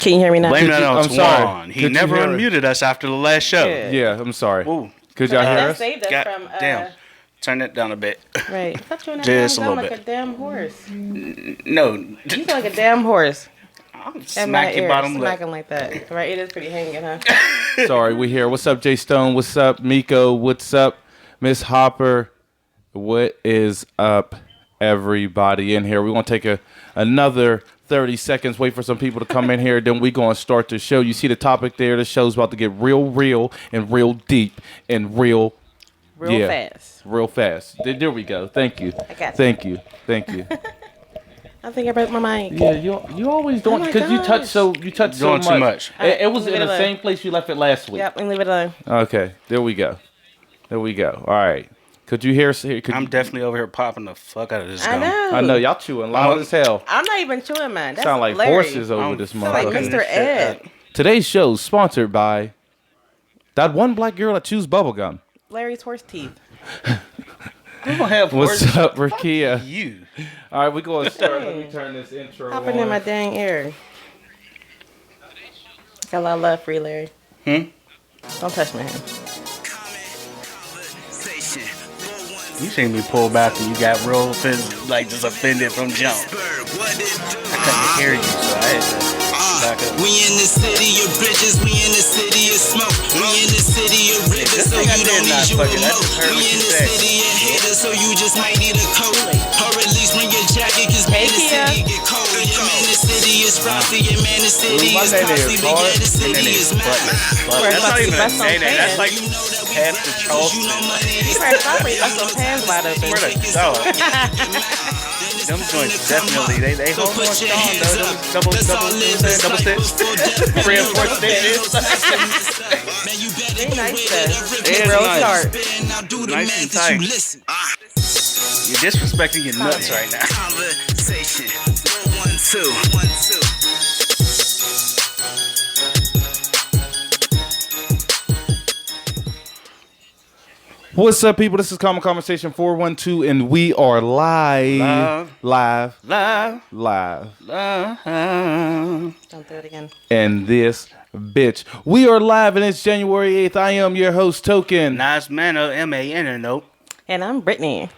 Can you hear me now? Blame that on I'm sorry. Twan. He never unmuted us after the last show. Yeah, I'm sorry. Ooh. Could y'all hear us? Saved us from, damn. Turn it down a bit. Right. I thought you were Just a little like bit. a damn horse. No. You sound like a damn horse. I'll At smack my your ear, bottom lip. smacking like that. Right, it is pretty hanging, huh? Sorry, we here. What's up, Jay Stone? What's up, Miko? What's up, Miss Hopper? What is up, everybody in here? We're going to take another 30 seconds, wait for some people to come in here, then we're going to start the show. You see the topic there. The show's about to get real, and real deep, and real fast. Real fast. There we go. Thank you. I got you. Thank you. I think I broke my mic. Yeah, you always don't, because you touch so much. Too much. It was leave in it the alone. same place you left it last week. Yep, and leave it alone. Okay, there we go. All right. Could you hear? I'm definitely over here popping the fuck out of this I gum. know. I know y'all chewing loud as hell. I'm not even chewing mine. That's Sound like Larry. horses over I'm this Sound like motherfucker. Mr. Ed. Today's show is sponsored by that one black girl that chews bubblegum. Larry's horse teeth. We don't have What's horses. up, Rakia? You. All right, we're going to start. Let me turn this intro Hopping in my on. dang ear. Got a lot of love for you, Larry. Don't touch my hand. You seen me pull back and you got real just offended from jump. I couldn't hear you, so I had to back up. We in the city of bridges, we in the city of smoke. We in the city of rivers, so you don't need you a moat. We in the city of haters, so you just might need a coat. Or at least bring your jacket, cause man, the city get cold. Yeah, man, the city is frosty, yeah, man, the city is costly, but yeah, the city is mad. That's not even a name. That's like You know that we half the Charleston. you know money You is better stop me. That's some hands wide open. Where the dog? Them joints definitely they hold on strong though. Double stitch. Reinforced stitches. They nice though. It is Real nice. sharp. Nice and tight. You're disrespecting your nuts right now. Conversation 112. What's up, people? This is Common Conversation 412, and we are live. Don't do it again. And this bitch. We are live, and it's January 8th. I am your host, Token. Nice Mano, M-A-N, nope. And I'm Brittany.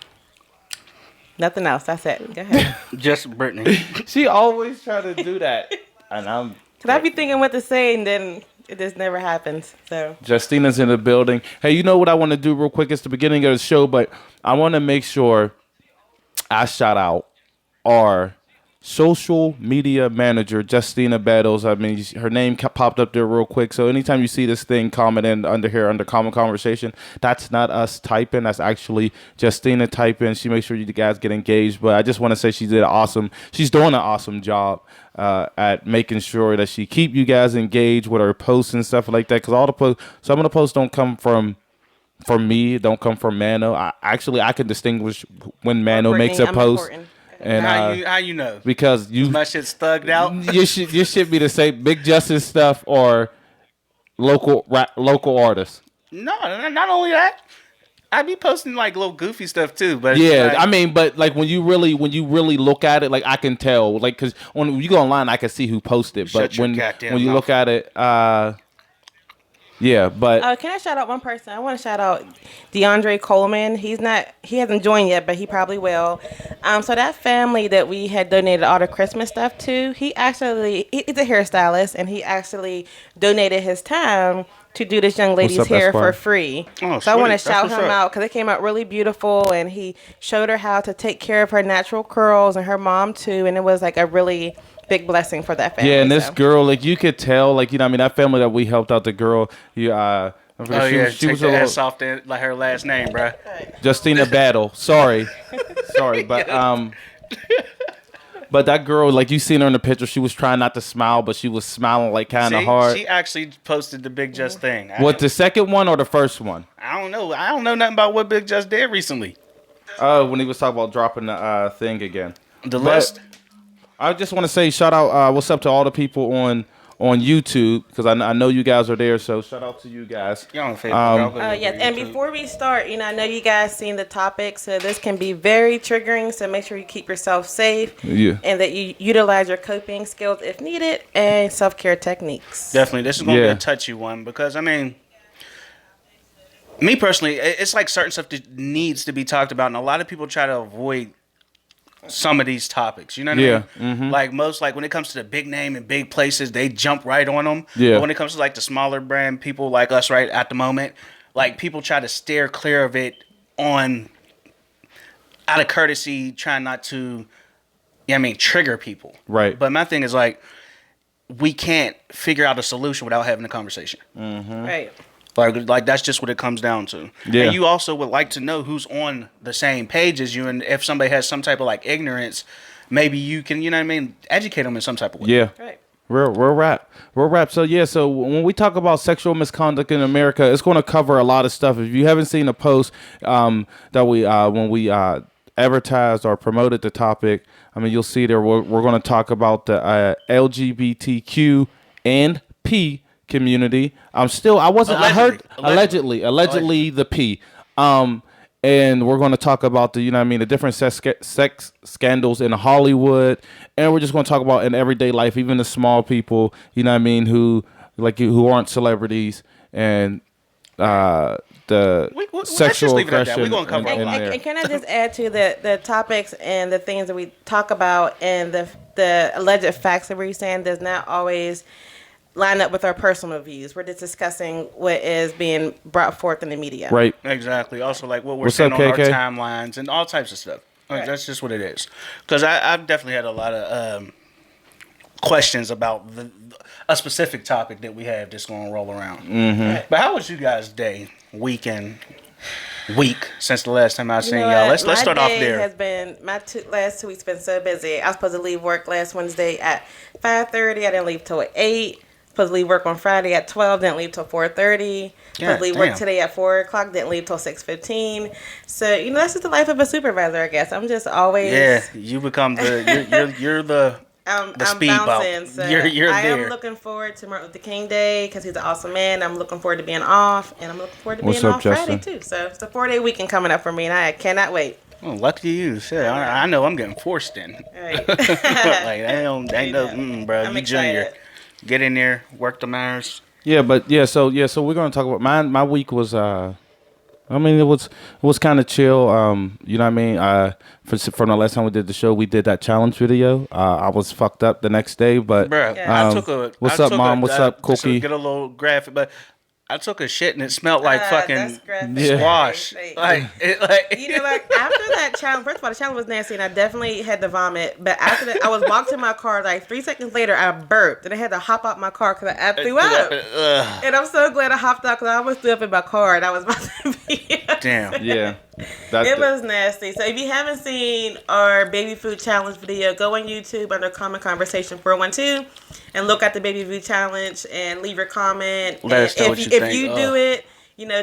Nothing else. That's it. Go ahead. Just Brittany. She always try to do that. And I'm... Cause I be thinking what to say, and then it just never happens. So Justina's in the building. Hey, you know what I want to do real quick? It's the beginning of the show, but I want to make sure I shout out our social media manager, Justina Battles. I mean, her name popped up there real quick. So anytime you see this thing comment in under here under Common Conversation, that's not us typing. That's actually Justina typing. She makes sure you guys get engaged. But I just want to say she's doing an awesome job at making sure that she keep you guys engaged with her posts and stuff like that. Because all the posts, some of the posts don't come from me, don't come from Mano. I can distinguish when Mano makes a post. Important. And How you know? because My shit's thugged out. you should be the same Big Justice stuff or local artists. No, not only that. I be posting like little goofy stuff too, but Yeah, like, I mean, but like when you really look at it, like I can tell, like because when you go online, I can see who posted. But Shut your when goddamn you mouth. look at it, yeah, but Can I shout out one person? I want to shout out DeAndre Coleman. He hasn't joined yet, but he probably will. So that family that we had donated all the Christmas stuff to, he's a hairstylist, and he actually donated his time to do this young lady's up, hair Esquire? for free. Oh, so I want to sweet. That's shout what's him up. out because it came out really beautiful, and he showed her how to take care of her natural curls and her mom too, and it was like a really big blessing for that family. yeah, and this so. girl, like you could tell, like I mean, that family that we helped out, the girl, I forget, she was take a the little, S off there, like her last name, bro. Justina Battle. Sorry, but that girl, like you seen her in the picture, she was trying not to smile, but she was smiling like kind of See, hard. she actually posted the Big Just thing. What, the second one or the first one? I don't know. I don't know nothing about what Big Just did recently. Oh, when he was talking about dropping the thing again. The But list. I just want to say shout out, what's up to all the people on on YouTube because I know you guys are there. So shout out to you guys. Y'all on Facebook. Yes, and before we start, I know you guys seen the topic, so this can be very triggering. So make sure you keep yourself safe, and that you utilize your coping skills if needed, and self-care techniques. Definitely, this is gonna be a touchy one because I mean, me personally, it's like certain stuff that needs to be talked about, and a lot of people try to avoid some of these topics. You know what I mean? Mm-hmm. Like when it comes to the big name and big places, they jump right on them. Yeah. But when it comes to like the smaller brand people like us right at the moment, like people try to steer clear of it on out of courtesy, trying not to, trigger people. Right. But my thing is like, we can't figure out a solution without having a conversation. Mm-hmm. Right. Like that's just what it comes down to. Yeah. And you also would like to know who's on the same page as you, and if somebody has some type of like ignorance, maybe you can, educate them in some type of way. Yeah. Right. We're wrap. So when we talk about sexual misconduct in America, it's going to cover a lot of stuff. If you haven't seen a post that we when we advertised or promoted the topic, you'll see there we're going to talk about the LGBTQ and P community. Allegedly the P. And we're going to talk about the different sex scandals in Hollywood, and we're just going to talk about in everyday life, even the small people, who aren't celebrities, and the sexual aggression. We're going to cover a lot. And can I just add to the topics and the things that we talk about and the alleged facts that we're saying does not always line up with our personal views. We're just discussing what is being brought forth in the media. Right. Exactly. Also, like what we're What's seeing up, on our KK? timelines and all types of stuff. Right. That's just what it is. Because I've definitely had a lot of questions about a specific topic that we have that's going to roll around. Mm-hmm. Right. But how was you guys' day, week since the last time I seen y'all? Let's start off there. My last 2 weeks been so busy. I was supposed to leave work last Wednesday at 5:30. I didn't leave till 8. Supposed to leave work on Friday at 12, didn't leave till 4:30. Supposed to leave work today at 4 o'clock, didn't leave till 6:15. So, that's just the life of a supervisor, I guess. I'm just always... Yeah, you become you're the speed bouncing, bump. so You're I there. am looking forward to Martin Luther King Day because he's an awesome man. I'm looking forward to being off, and I'm looking forward to being off Friday, too. So, it's a 4-day weekend coming up for me, and I cannot wait. Oh, lucky you. Shit, I know I'm getting forced in. Right. Like, bro. I'm you junior. excited. Get in there, work the hours. So we're gonna talk about my week was it was kind of chill. From the last time we did the show, we did that challenge video. I was fucked up the next day, but Bruh, Yeah. What's up, Mom? What's up, Cookie? Get a little graphic, but I took a shit and it smelled like fucking that's graphic. squash. Right. Like, You know what? After that challenge, first of all, the challenge was nasty, and I definitely had to vomit. But after that, I was walked to my car. Like 3 seconds later, I burped, and I had to hop out my car because I threw up. And I'm so glad I hopped out because I almost threw up in my car, and I was about to be. Damn. Yeah, It was nasty. So if you haven't seen our baby food challenge video, go on YouTube under Common Conversation 412 and look at the baby food challenge and leave your comment. Let us know what you think. If you do it,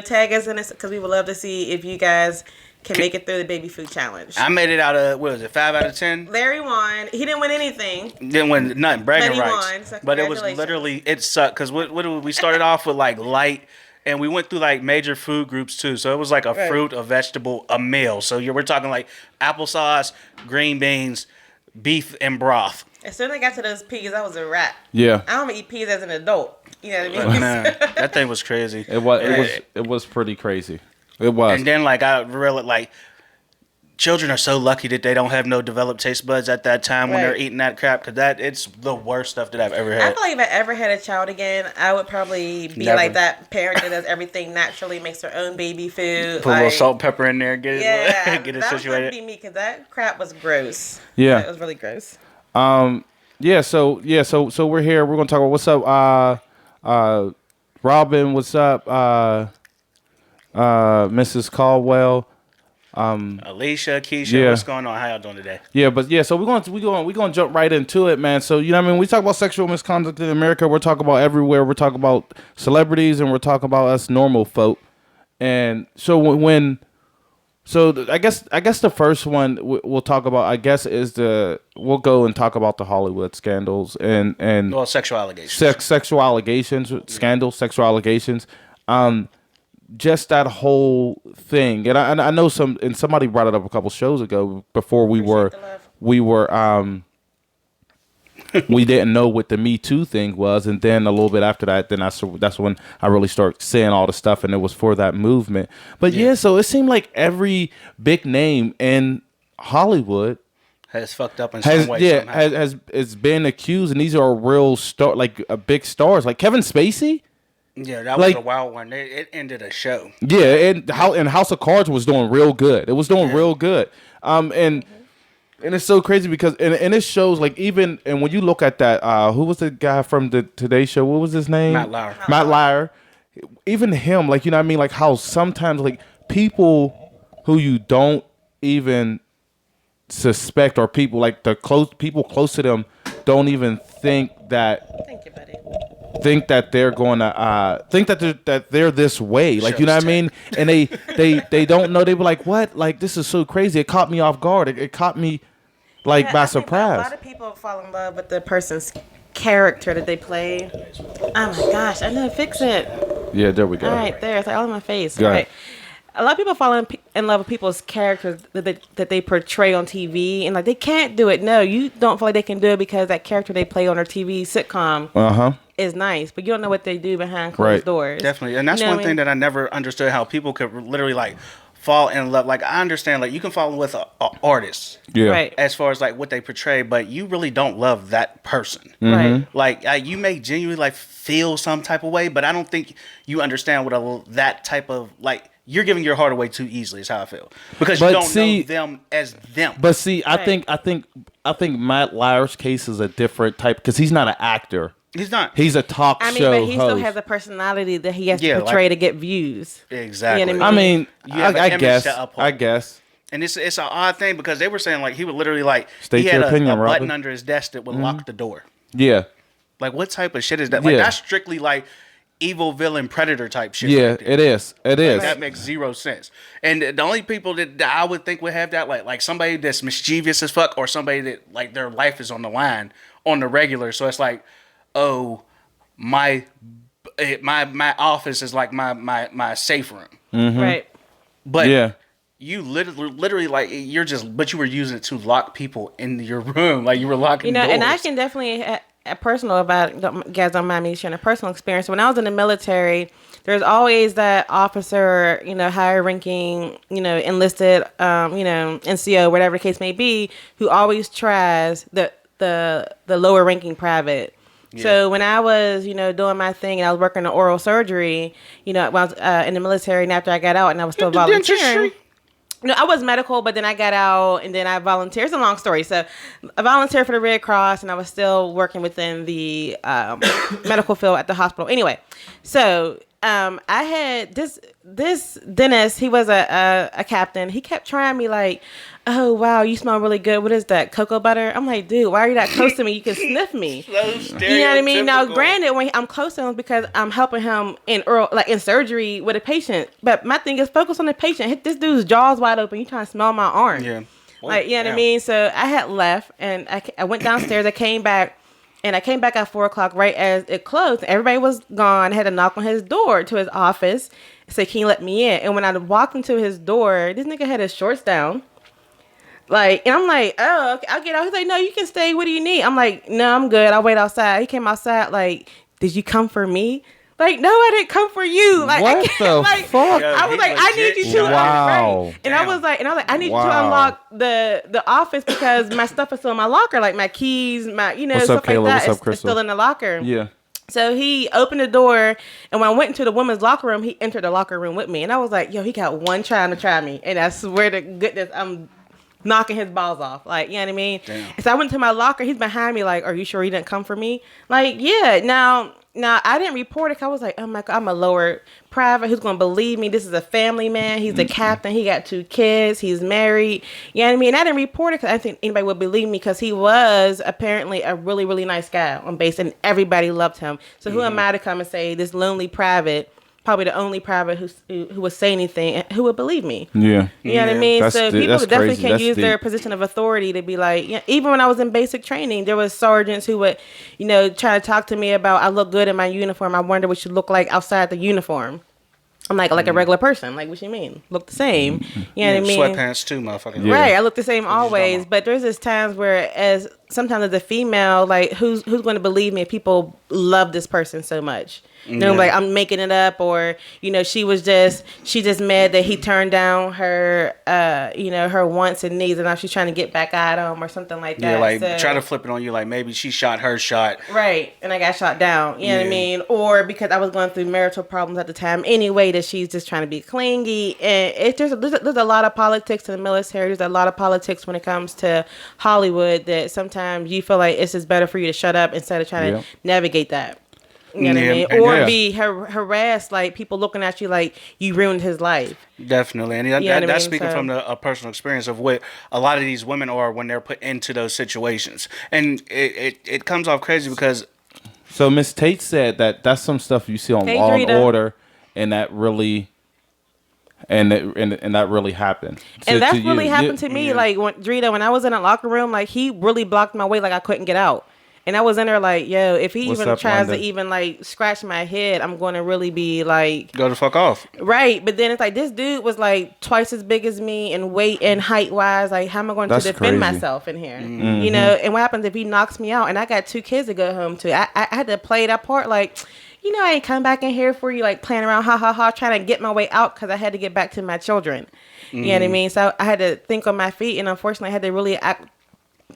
tag us in it because we would love to see if you guys can make it through the baby food challenge. I made it out of, what was it, 5 out of 10? Larry won. He didn't win anything. Didn't win nothing, bragging But he rights. won, so But it was congratulations. literally, it sucked because we started off with like light, and we went through like major food groups too. So it was like a Right. fruit, a vegetable, a meal. So we're talking like applesauce, green beans, beef, and broth. As soon as I got to those peas, I was a rat. yeah. I don't even eat peas as an adult. You know what I But mean? man, that thing was crazy. It was pretty crazy. It was. And then like I realized like children are so lucky that they don't have no developed taste buds at that time when they're Right. eating that crap because it's the worst stuff that I've ever I had. feel like if I ever had a child again, I would probably be Never. like that parent that does everything naturally, makes their own baby food. Put a little salt, pepper in there, get it, Yeah, get it that situated. would be me because that crap was gross. Yeah. It was really gross. So we're here. We're gonna talk about what's up. Robin, what's up? Mrs. Caldwell. Alicia, Keisha, Yeah. what's going on? How y'all doing today? So we're gonna jump right into it, man. So we talk about sexual misconduct in America. We're talking about everywhere. We're talking about celebrities, and we're talking about us normal folk. And so when So I guess the first one we'll talk about, I guess, is we'll go and talk about the Hollywood scandals and Well, sexual allegations. sexual allegations, scandals, sexual allegations. Just that whole thing, and I know somebody brought it up a couple shows ago before we were we didn't know what the Me Too thing was, and then a little bit after that, then that's when I really started seeing all the stuff, and it was for that movement. But yeah, so it seemed like every big name in Hollywood Has fucked up in some way. yeah Somehow. has been accused, and these are real big stars like Kevin Spacey. Yeah, that was like- a wild one. It ended a show. Yeah, and House of Cards was doing real good. It was doing real good. And it's so crazy because and it shows like even and when you look at that, who was the guy from the Today Show? What was his name? Matt Lauer. Matt Lauer. Even him, like, you know what I mean? Like how sometimes like people who you don't even suspect, or people like people close to them don't even think that Thank you, buddy. they're going to think that they're this way, like, you know what I mean? And they don't know. They were like, what? Like, this is so crazy. It caught me off guard. It caught me like Yeah, by I think that surprise. A lot of people fall in love with the person's character that they play. Oh my gosh, I know, fix it. Yeah, there we go. All right, there. It's like all in my face. Go All ahead. right. A lot of people fall in love with people's characters that they portray on TV, and like they can't do it. No, you don't feel like they can do it because that character they play on their TV sitcom is nice, but you don't know what they do behind closed Right. doors. Definitely. And that's You know one what I thing mean? that I never understood, how people could literally like fall in love. Like, I understand, like, you can fall in love with a artist Yeah. Right. as far as like what they portray, but you really don't love that person. Right. Like, you may genuinely like feel some type of way, but I don't think you understand what that type of like. You're giving your heart away too easily, is how I feel, because But you don't see- know them as them. But see, I Right. think Matt Lauer's case is a different type because he's not an actor. He's not. He's a talk I mean, show but he still host. has a personality that he has Yeah, to portray like- to get views. Exactly. You know what I I mean, You have an I image guess. to uphold. I guess. And it's an odd thing because they were saying like he would literally like State he had your opinion, a button Robert. under his desk that would lock the door. Yeah. Like, what type of shit is that? Like, Yeah. that's strictly like evil villain predator type shit. Yeah, right there. it is. It is. That makes zero sense. And the only people that I would think would have that, like somebody that's mischievous as fuck, or somebody that like their life is on the line on the regular. So it's like, oh, my office is like my safe room. Right. But Yeah. you literally like but you were using it to lock people in your room. Like, you were locking You know, doors. and I can definitely a personal about you guys don't mind me sharing a personal experience. When I was in the military, there's always that officer, you know, higher ranking, you know, enlisted, you know, NCO, whatever the case may be, who always tries the lower ranking private. So when I was, you know, doing my thing and I was working in oral surgery, you know, when I was in the military, and after I got out and I was still The volunteering. dentistry? No, I was medical, but then I got out and then I volunteered. It's a long story. So I volunteered for the Red Cross and I was still working within the medical field at the hospital. Anyway, so I had this dentist. He was a captain. He kept trying me like, oh, wow, you smell really good. What is that, cocoa butter? I'm like, dude, why are you that close to me? You can sniff me. You know what I mean? Now, granted, when I'm close to him because I'm helping him in surgery with a patient. But my thing is focus on the patient. Hit this dude's jaws wide open. You trying to smell my arm. Yeah. Like, you know what I mean? So I had left and I went downstairs. I came back. And I came back at 4:00 right as it closed. Everybody was gone. I had to knock on his door to his office. Say, can you let me in? And when I walked into his door, this nigga had his shorts down. Like, and I'm like, oh, okay, I'll get out. He's like, no, you can stay. What do you need? I'm like, no, I'm good. I'll wait outside. He came outside like, did you come for me? Like, no, I didn't come for you. Like, What I can't, the like, fuck? I was He like, I need legit you to Wow. right. And I was like, I need you to Wow. unlock the office because my stuff is still in my locker, like my keys, my What's stuff up, Kayla? like that. What's up, It's Crystal? still in the locker. Yeah. So he opened the door, and when I went into the women's locker room, he entered the locker room with me, and I was like, yo, he got one trying to try me, and I swear to goodness, I'm knocking his balls off. Like, you know what I mean? Damn. And so I went to my locker. He's behind me like, are you sure you didn't come for me? Like, yeah. Now I didn't report it 'cause I was like, oh my God, I'm a lower private. Who's going to believe me? This is a family man. He's a captain. He got 2 kids. He's married. You know what I mean? And I didn't report it because I didn't think anybody would believe me because he was apparently a really, really nice guy on base and everybody loved him. So who am I to come and say this lonely private probably the only private who would say anything, who would believe me. Yeah. You know what I mean? So people that's definitely crazy. can That's use their deep. position of authority to be like, yeah, even when I was in basic training, there was sergeants who would, try to talk to me about I look good in my uniform. I wonder what you look like outside the uniform. I'm like a regular person. Like, what you mean? Look the same. You know what I mean? Sweatpants too, motherfucker. Yeah. Right. I look the same always. normal. But there's just times where, as sometimes as a female, like who's going to believe me if people love this person so much? Like I'm making it up, or she just mad that he turned down her, her wants and needs, and now she's trying to get back at him or something like that. Yeah, like So- try to flip it on you, like maybe she shot her shot. Right, and I got shot down. You know what I mean? Or because I was going through marital problems at the time anyway, that she's just trying to be clingy. And there's a lot of politics in the military. There's a lot of politics when it comes to Hollywood that sometimes you feel like it's just better for you to shut up instead of trying to navigate that. You know what I mean? Or be harassed, like people looking at you like you ruined his life. Definitely, and that's speaking from a personal experience of what a lot of these women are when they're put into those situations, and it comes off crazy because. So Miss Tate said that's some stuff you see on Hey, Law and Drita. Order, and that really, and that really happened. And that's you. really happened to me. Like when I was in a locker room, like he really blocked my way, like I couldn't get out. And I was in there like, yo, if he What's even up, tries London? to even like scratch my head, I'm going to really be like, Go the fuck off. right. But then it's like this dude was like twice as big as me in weight and height wise. Like, how am I going That's to defend crazy. myself in here? And what happens if he knocks me out? And I got 2 kids to go home to. I had to play that part like, I ain't come back in here for you, like playing around, ha ha ha, trying to get my way out because I had to get back to my children. You know what I mean? So I had to think on my feet, and unfortunately, I had to really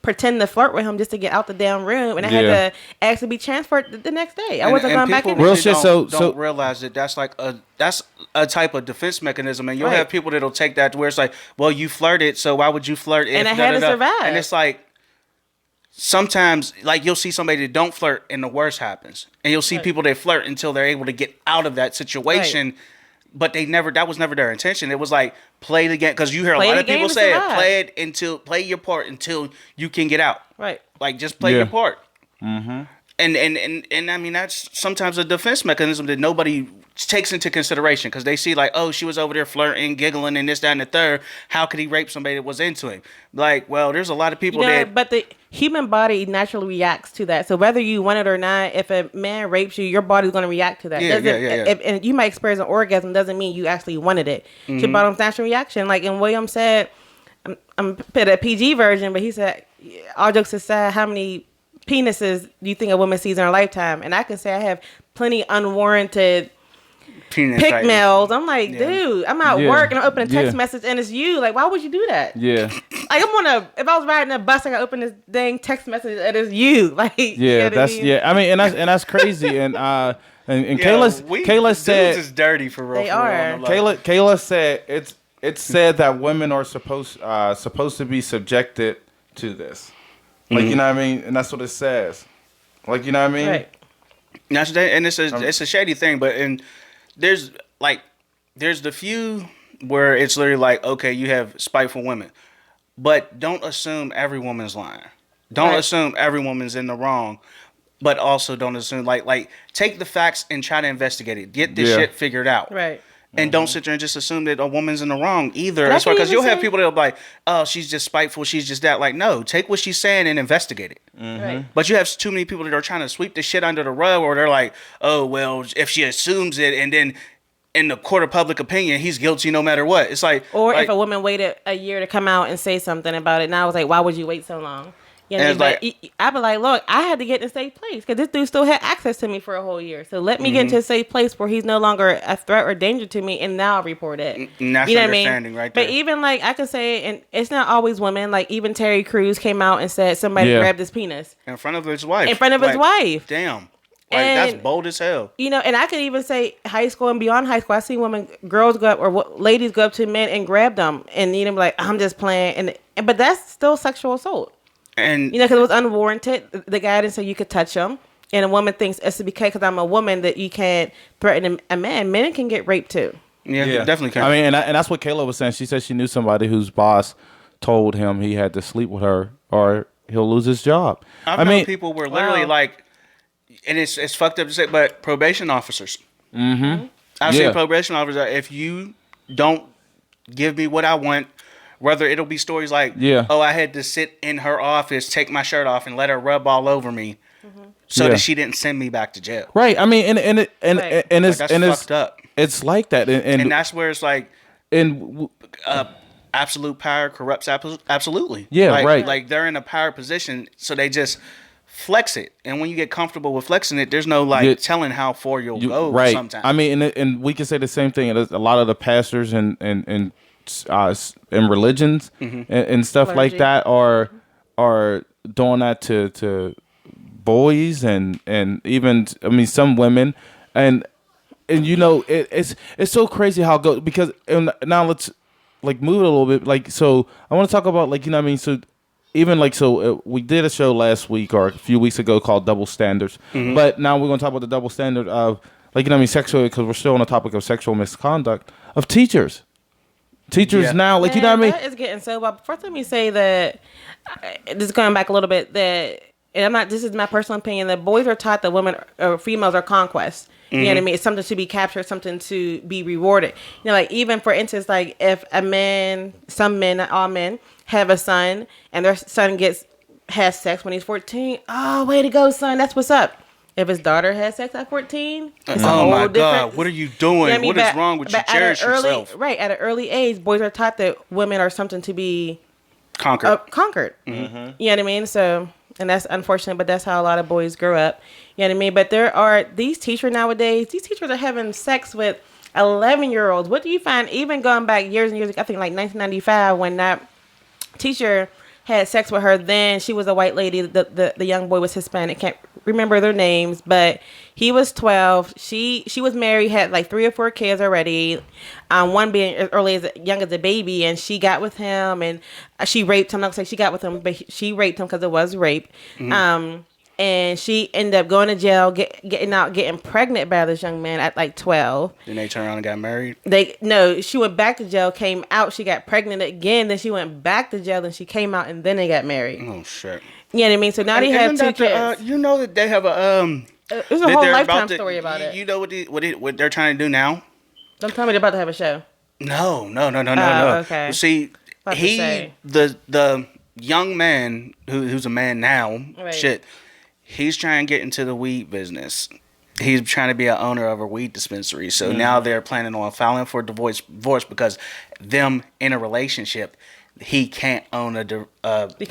pretend to flirt with him just to get out the damn room, and I had to actually be transferred the next day. I wasn't going back in. Real Real shit. shit, Don't realize that that's like that's a type of defense mechanism, and you'll have people that'll take that to where it's like, well, you flirted, so why would you flirt? If And I had to survive. And it's like sometimes, like you'll see somebody that don't flirt, and the worst happens, and you'll see people that flirt until they're able to get out of that situation. Right. But that was never their intention. It was like play the game, because you hear a Play lot the of people game to say it. survive. Play your part until you can get out. Right. Like just play your part. Mm-hmm. And I mean that's sometimes a defense mechanism that nobody takes into consideration, because they see like, oh, she was over there flirting, giggling, and this, that, and the third. How could he rape somebody that was into him? Like, well, there's a lot of people that. But the human body naturally reacts to that. So whether you want it or not, if a man rapes you, your body's going to reat to that. Yeah. And you might experience an orgasm, doesn't mean you actually wanted it. It's your body's natural reaction. Like, and William said, I'm put a PG version, but he said, all jokes aside, how many penises do you think a woman sees in her lifetime? And I can say I have plenty unwarranted Penis pick type. mails. I'm like, dude, I'm at work and I open a text message and it's you. Like, why would you do that? Yeah. Like, if I was riding a bus, I could open this dang text message and it's you. Like, Yeah, you know what that's I mean? yeah. I mean, and that's crazy. And Kayla said dudes is dirty for real. They for real, are. on the low. Kayla said it's said that women are supposed to be subjected to this. Like, you know what I mean? And that's what it says. Like, you know what I mean? Right. And it's a shady thing, but there's the few where it's literally like, okay, you have spiteful women, but don't assume every woman's lying. Don't assume every woman's in the wrong, but also don't assume like take the facts and try to investigate it. Get this shit figured out. Right. And don't sit there and just assume that a woman's in the wrong either. But I That's why, can because even you'll have say- people that'll be like, oh, she's just spiteful, she's just that. Like, no, take what she's saying and investigate it. Right. But you have too many people that are trying to sweep the shit under the rug, or they're like, oh, well, if she assumes it, and then in the court of public opinion, he's guilty no matter what. It's like, Or like, if a woman waited a year to come out and say something about it, now I was like, why would you wait so long? You know, And but it's I'd be like, look, I had to get in a safe place because this dude still had access to me for a whole year. So let me get into a safe place where he's no longer a threat or danger to me, and now I'll report it. and that's You know what I understanding mean? right there. But even like I could say, and it's not always women. Like even Terry Crews came out and said somebody Yeah. grabbed his penis in front of his wife. in front of his wife. Damn. Like, that's And- bold as hell. You know, and I could even say high school and beyond high school. I see girls go up ladies go up to men and grab them, and be like, I'm just playing, but that's still sexual assault. And You know, because it was unwarranted. The guy didn't say you could touch him. And a woman thinks it's because I'm a woman that you can't threaten a man. Men can get raped too. yeah, definitely can. I mean, and that's what Kayla was saying. She said she knew somebody whose boss told him he had to sleep with her or he'll lose his job. I've known people were literally like, and it's fucked up to say, but probation officers. I've seen probation officers. If you don't give me what I want, whether it'll be stories like, oh, I had to sit in her office, take my shirt off, and let her rub all over me, so that she didn't send me back to jail. Right. I mean, and it's Like, that's and fucked up. It's like that, And that's where it's like, and absolute power corrupts absolutely. Yeah, like, right. Like they're in a power position, so they just flex it. And when you get comfortable with flexing it, there's no like telling how far you'll go. Right. Sometimes. I mean, and we can say the same thing. A lot of the pastors and religions and stuff Clergy. like that are doing that to boys and even, I mean, some women and you know it's so crazy how it goes, because and now let's like move it a little bit, like, so I want to talk about, like, you know what I mean, so even like, so we did a show last week or a few weeks ago called Double Standards, but now we're going to talk about the double standard of, like, you know what I mean, sexual, because we're still on the topic of sexual misconduct of teachers now, like, you know what I mean, that is getting so bad. First, let me say that, just going back a little bit, that, and I'm not, this is my personal opinion, that boys are taught that women or females are conquest. You know what I mean? It's something to be captured, something to be rewarded. You know, like, even for instance, like, if a man, some men, not all men, have a son and their son has sex when he's 14, oh, way to go, son, that's what's up. If his daughter has sex at 14, it's a whole my different. God, what are you doing? You know what I mean? What is wrong with you? Cherish yourself. Right, at an early age, boys are taught that women are something to be conquered. You know what I mean? So, and that's unfortunate, but that's how a lot of boys grow up. You know what I mean? But there are these teachers nowadays. These teachers are having sex with 11-year-olds. What do you find? Even going back years and years, I think like 1995, when that teacher had sex with her, then she was a white lady. The young boy was Hispanic. Can't remember their names, but he was 12. She was married, had like 3 or 4 kids already. One being as early as young as a baby, and she got with him, and she raped him. I'm not gonna say she got with him, but she raped him because it was rape. And she ended up going to jail, getting pregnant by this young man at like 12. Then they turned around and got married? No, she went back to jail, came out, she got pregnant again, then she went back to jail, and she came out, and then they got married. Oh, shit. You know what I mean? So now they have 2 kids. You know that they have a... There's a whole lifetime story about it. You know what they're trying to do now? Don't tell me they're about to have a show. No. Okay. See, the young man who's a man now, Right. He's trying to get into the weed business. He's trying to be an owner of a weed dispensary. So now they're planning on filing for divorce because them in a relationship, he can't own a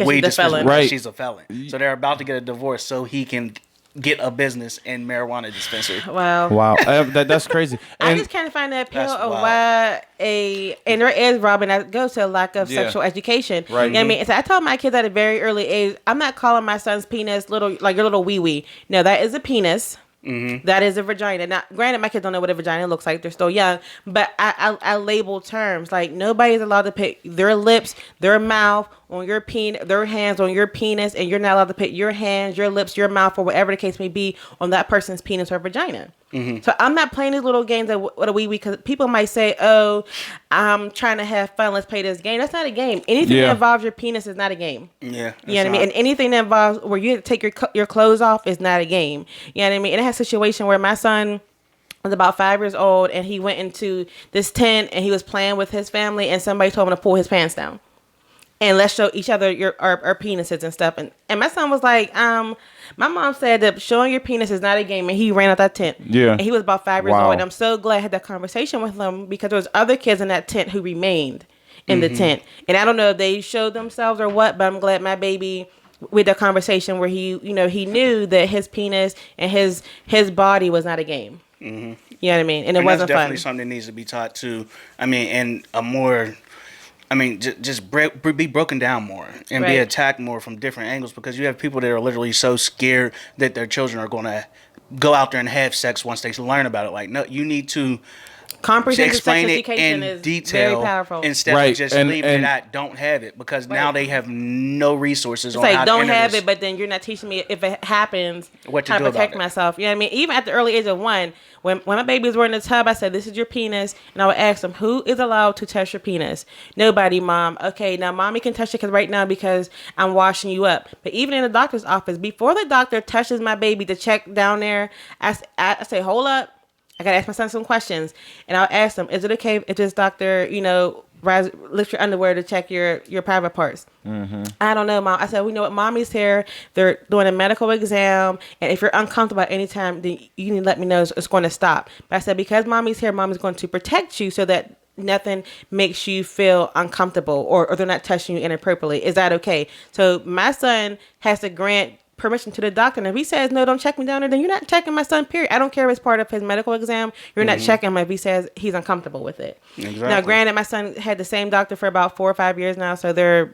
weed dispensary because she's a felon. So they're about to get a divorce so he can get a business in marijuana dispensary. Wow. That's crazy. I just kind of find that appeal of why and there is, Robin, that goes to a lack of sexual education. Right. You know what I mean? So I told my kids at a very early age, I'm not calling my son's penis little, like your little wee wee. No, that is a penis. That is a vagina. Now, granted, my kids don't know what a vagina looks like. They're still young. But I label terms. Like, nobody's allowed to put their lips, their mouth on your penis, their hands on your penis, and you're not allowed to put your hands, your lips, your mouth, or whatever the case may be, on that person's penis or vagina. So I'm not playing these little games with a wee wee, because people might say, oh, I'm trying to have fun, let's play this game. That's not a game. Anything that involves your penis is not a game. Yeah. You know what I mean? And anything that involves where you have to take your clothes off is not a game. You know what I mean? And I had a situation where my son was about 5 years old, and he went into this tent, and he was playing with his family, and somebody told him to pull his pants down. And let's show each other our penises and stuff. And my son was like, my mom said that showing your penis is not a game, and he ran out that tent. Yeah. And he was about 5 years old. And I'm so glad I had that conversation with him, because there was other kids in that tent who remained in the tent. And I don't know if they showed themselves or what, but I'm glad my baby, with the conversation where he knew that his penis and his body was not a game. You know what I mean? And it wasn't that's definitely fun. something that needs to be taught too. I mean, and a more... I mean, just be broken down more and be attacked more from different angles, because you have people that are literally so scared that their children are going to go out there and have sex once they learn about it. Like, no, you need to Comprehensive explain sex it education in is detail very powerful. instead of just leaving it at don't have it, because now they have no resources It's on how like, to don't have this. it, but then you're not teaching me if it happens, What to how do to about protect it. myself. You know what I mean? Even at the early age of 1, when my babies were in the tub, I said, this is your penis. And I would ask them, who is allowed to touch your penis? Nobody, Mom. Okay, now mommy can touch it because I'm washing you up. But even in the doctor's office, before the doctor touches my baby to check down there, I say, hold up. I gotta ask my son some questions, and I'll ask him, "Is it okay if this doctor, lift your underwear to check your private parts?" I don't know, Mom. I said, "We know what, Mommy's here. They're doing a medical exam, and if you're uncomfortable at any time, then you need to let me know. It's going to stop." But I said, "Because Mommy's here, Mommy's going to protect you so that nothing makes you feel uncomfortable or they're not touching you inappropriately. Is that okay?" So my son has to grant permission to the doctor, and if he says no, don't check me down there, then you're not checking my son, period. I don't care if it's part of his medical exam. You're not checking him if he says he's uncomfortable with it. Exactly. Now granted, my son had the same doctor for about 4 or 5 years now, so they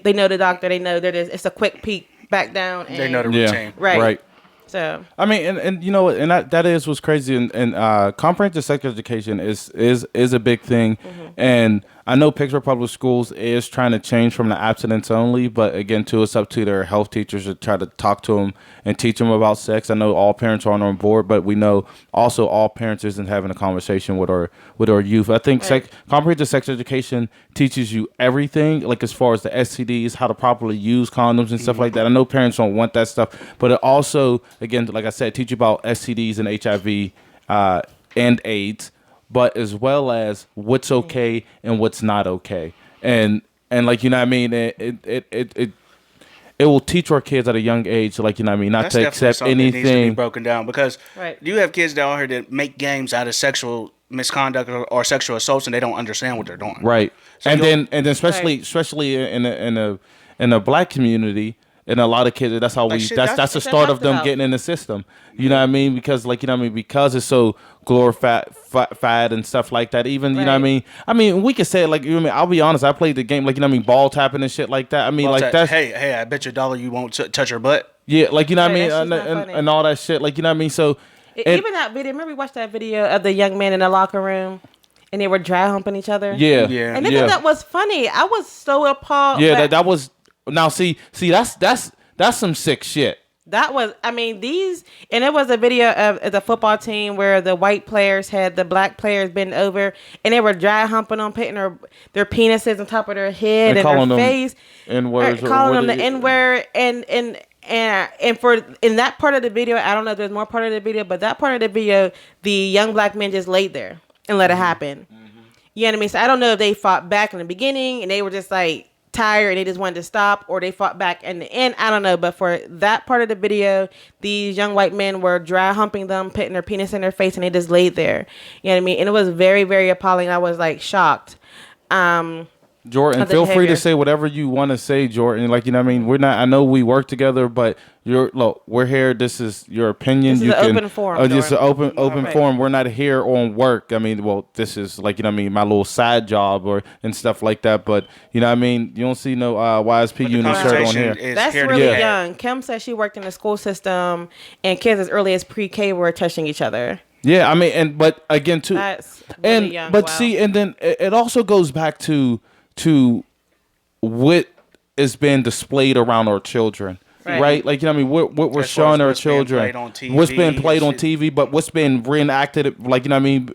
know the doctor. They know that it's a quick peek back down, and They know the routine. right. So I mean, and you know, and that is what's crazy. And comprehensive sex education is a big thing. And I know Pittsburgh Public Schools is trying to change from the abstinence only, but again, too, it's up to their health teachers to try to talk to them and teach them about sex. I know all parents aren't on board, but we know also all parents isn't having a conversation with our youth. I think comprehensive sex education teaches you everything, like as far as the STDs, how to properly use condoms and stuff like that. I know parents don't want that stuff, but it also, again, like I said, teach you about STDs and HIV and AIDS, but as well as what's okay and what's not okay, and like, you know what I mean, it will teach our kids at a young age, like, you know what I mean, not That's to definitely accept something that needs to be anything. broken down, because you have kids that are here that make games out of sexual misconduct or sexual assaults, and they don't understand what they're doing. Right. So And then especially in a black community, and a lot of kids, that's how Like, shit, that's the that's start of talked them about. getting in the system. You know what I mean? Because, like, you know what I mean, because it's so glorified and stuff like that. Even, you know what I Right. mean? I mean, we could say it, like, you know what I mean, I'll be honest, I played the game, like, you know what I mean, ball tapping and shit like that. I mean, Well, like, it's that's hey, I bet you $1 you won't touch her butt. yeah, like, you know what I Right, mean, that's just and, not and, funny. and all that shit, like, you know what I mean? So Even that video, remember we watched that video of the young men in the locker room and they were dry humping each other? yeah, Yeah. And they thought that was funny. I was so appalled. yeah, but that was now see that's some sick shit. that was, I mean, and it was a video of the football team where the white players had the black players bend over and they were dry humping them, putting their penises on top of their head and calling their them face. N-words or calling them what the it- N-word. And for in that part of the video, I don't know if there's more part of the video, but that part of the video, the young black men just laid there and let it happen. You know what I mean? So I don't know if they fought back in the beginning and they were just like tired and they just wanted to stop, or they fought back in the end. I don't know. But for that part of the video, these young white men were dry humping them, putting their penis in their face, and they just laid there. You know what I mean? And it was very, very appalling. I was like shocked. Jordan, of the feel free to behavior. say whatever you want to say, Jordan. Like, you know what I mean? We're not, I know we work together, but we're here. This is your opinion. This is you an can, open forum, just an Jordan. open Right. forum. We're not here on work. I mean, well, this is, like, you know what I mean, my little side job and stuff like that. But, you know what I mean? You don't see no YSP The unit shirt on conversation here. is That's here to really be had. young. Kim said she worked in the school system, and kids as early as pre-K were touching each other. Yeah, I mean, but again, too. That's really And young. but Wow. see, and then it also goes back to what is being displayed around our children, Right. right? Like, you know what I mean, what we're As far showing as our what's being children, played on TV what's being played on and shit. TV, but what's being reenacted, like, you know what I mean,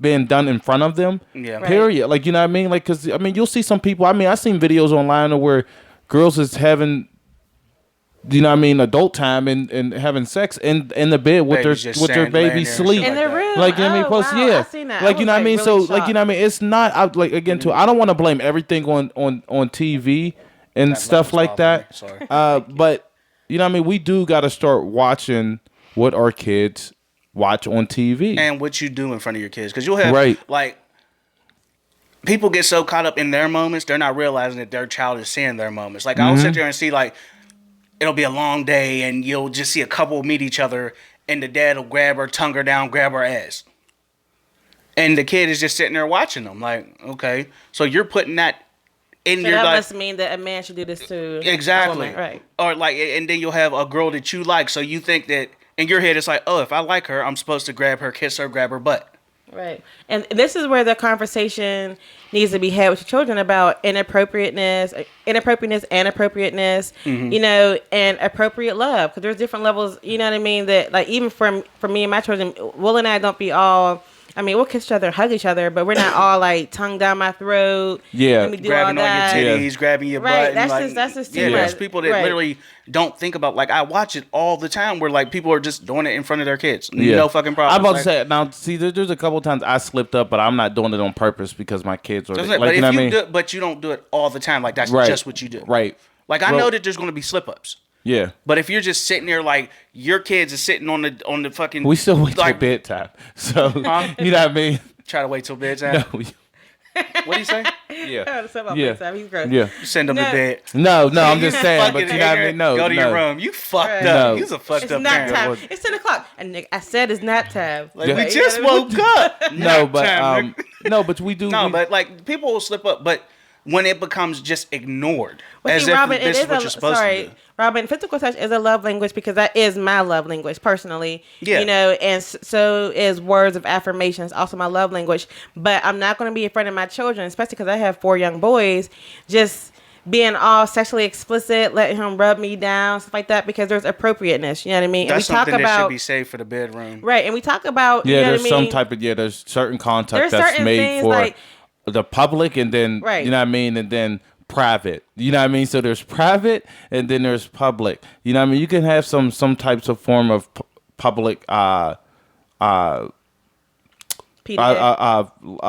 being done in front of them. Yeah. Right. Period. Like, you know what I mean, like, because I mean, you'll see some people. I mean, I've seen videos online where girls is having, you know what I mean, adult time and having sex in the bed with Baby's just their laying baby there and shit sleep. in their that. room. Like, you know what I mean? Plus, wow, yeah. I seen that. Like, I you know was, what I mean? really So, like, you shocked. know what I mean? It's not, like, again, too, I don't want to blame everything on TV and stuff like that. Sorry. But, you know what I mean? We do got to start watching what our kids watch on TV. And what you do in front of your kids, because you'll have Right. like people get so caught up in their moments, they're not realizing that their child is seeing their moments. Like, I'll sit there and see, like, it'll be a long day and you'll just see a couple meet each other and the dad will grab her, tongue her down, grab her ass, and the kid is just sitting there watching them. Like, okay, so you're putting that in So your that like, must mean that a man should do this to exactly a woman, right? Or like, and then you'll have a girl that you like, so you think that in your head it's like, oh, if I like her, I'm supposed to grab her, kiss her, grab her butt. Right. And this is where the conversation needs to be had with your children about inappropriateness, and appropriateness, you know, and appropriate love. Because there's different levels, you know what I mean? That, like, even for me and my children, Will and I don't be all I mean, we'll kiss each other, hug each other, but we're not all like tongue down my throat. Yeah. Let me do grabbing all on that. your titties, grabbing your butt. That's and, just too yeah. much. There's people that literally don't think about. Like I watch it all the time, where like people are just doing it in front of their kids. Yeah. No fucking problem. I'm about to say now. See, there's a couple times I slipped up, but I'm not doing it on purpose because my kids are. Like, but you know what I mean? but you don't do it all the time. Like that's just what you do. Right. Like I know that there's going to be slip ups. Yeah. But if you're just sitting there like your kids are sitting on the fucking, we still wait till like, bedtime. So you know what I mean? Try to wait till bedtime. No. What do you say? Yeah. Yeah. He's gross. Yeah. You send them to bed. No, I'm just saying. But Fucking you know what I mean? No. Go to your room. You fucked up. You's a fucked It's up nap parent. time. It's 10 o'clock. And Nick, I said it's nap time. Like, we just woke up. No, Nap but time, no, but we do. no, but like people will slip up, but when it becomes just ignored, Well, as see, if Robin, this it is what is you're supposed to do. Robin, physical touch is a love language because that is my love language personally. Yeah. You know, and so is words of affirmation. It's also my love language. But I'm not going to be in front of my children, especially because I have 4 young boys, just being all sexually explicit, letting him rub me down, stuff like that, because there's appropriateness. You know what I mean? That's and we talk something that about, should be saved for the bedroom. right, and we talk about, yeah, you know there's what I mean? some type of there's certain contact There's that's certain made things for like- the public, and then Right. you know what I mean, and then private. You know what I mean? So there's private, and then there's public. You know what I mean? You can have some types of form of public PDA.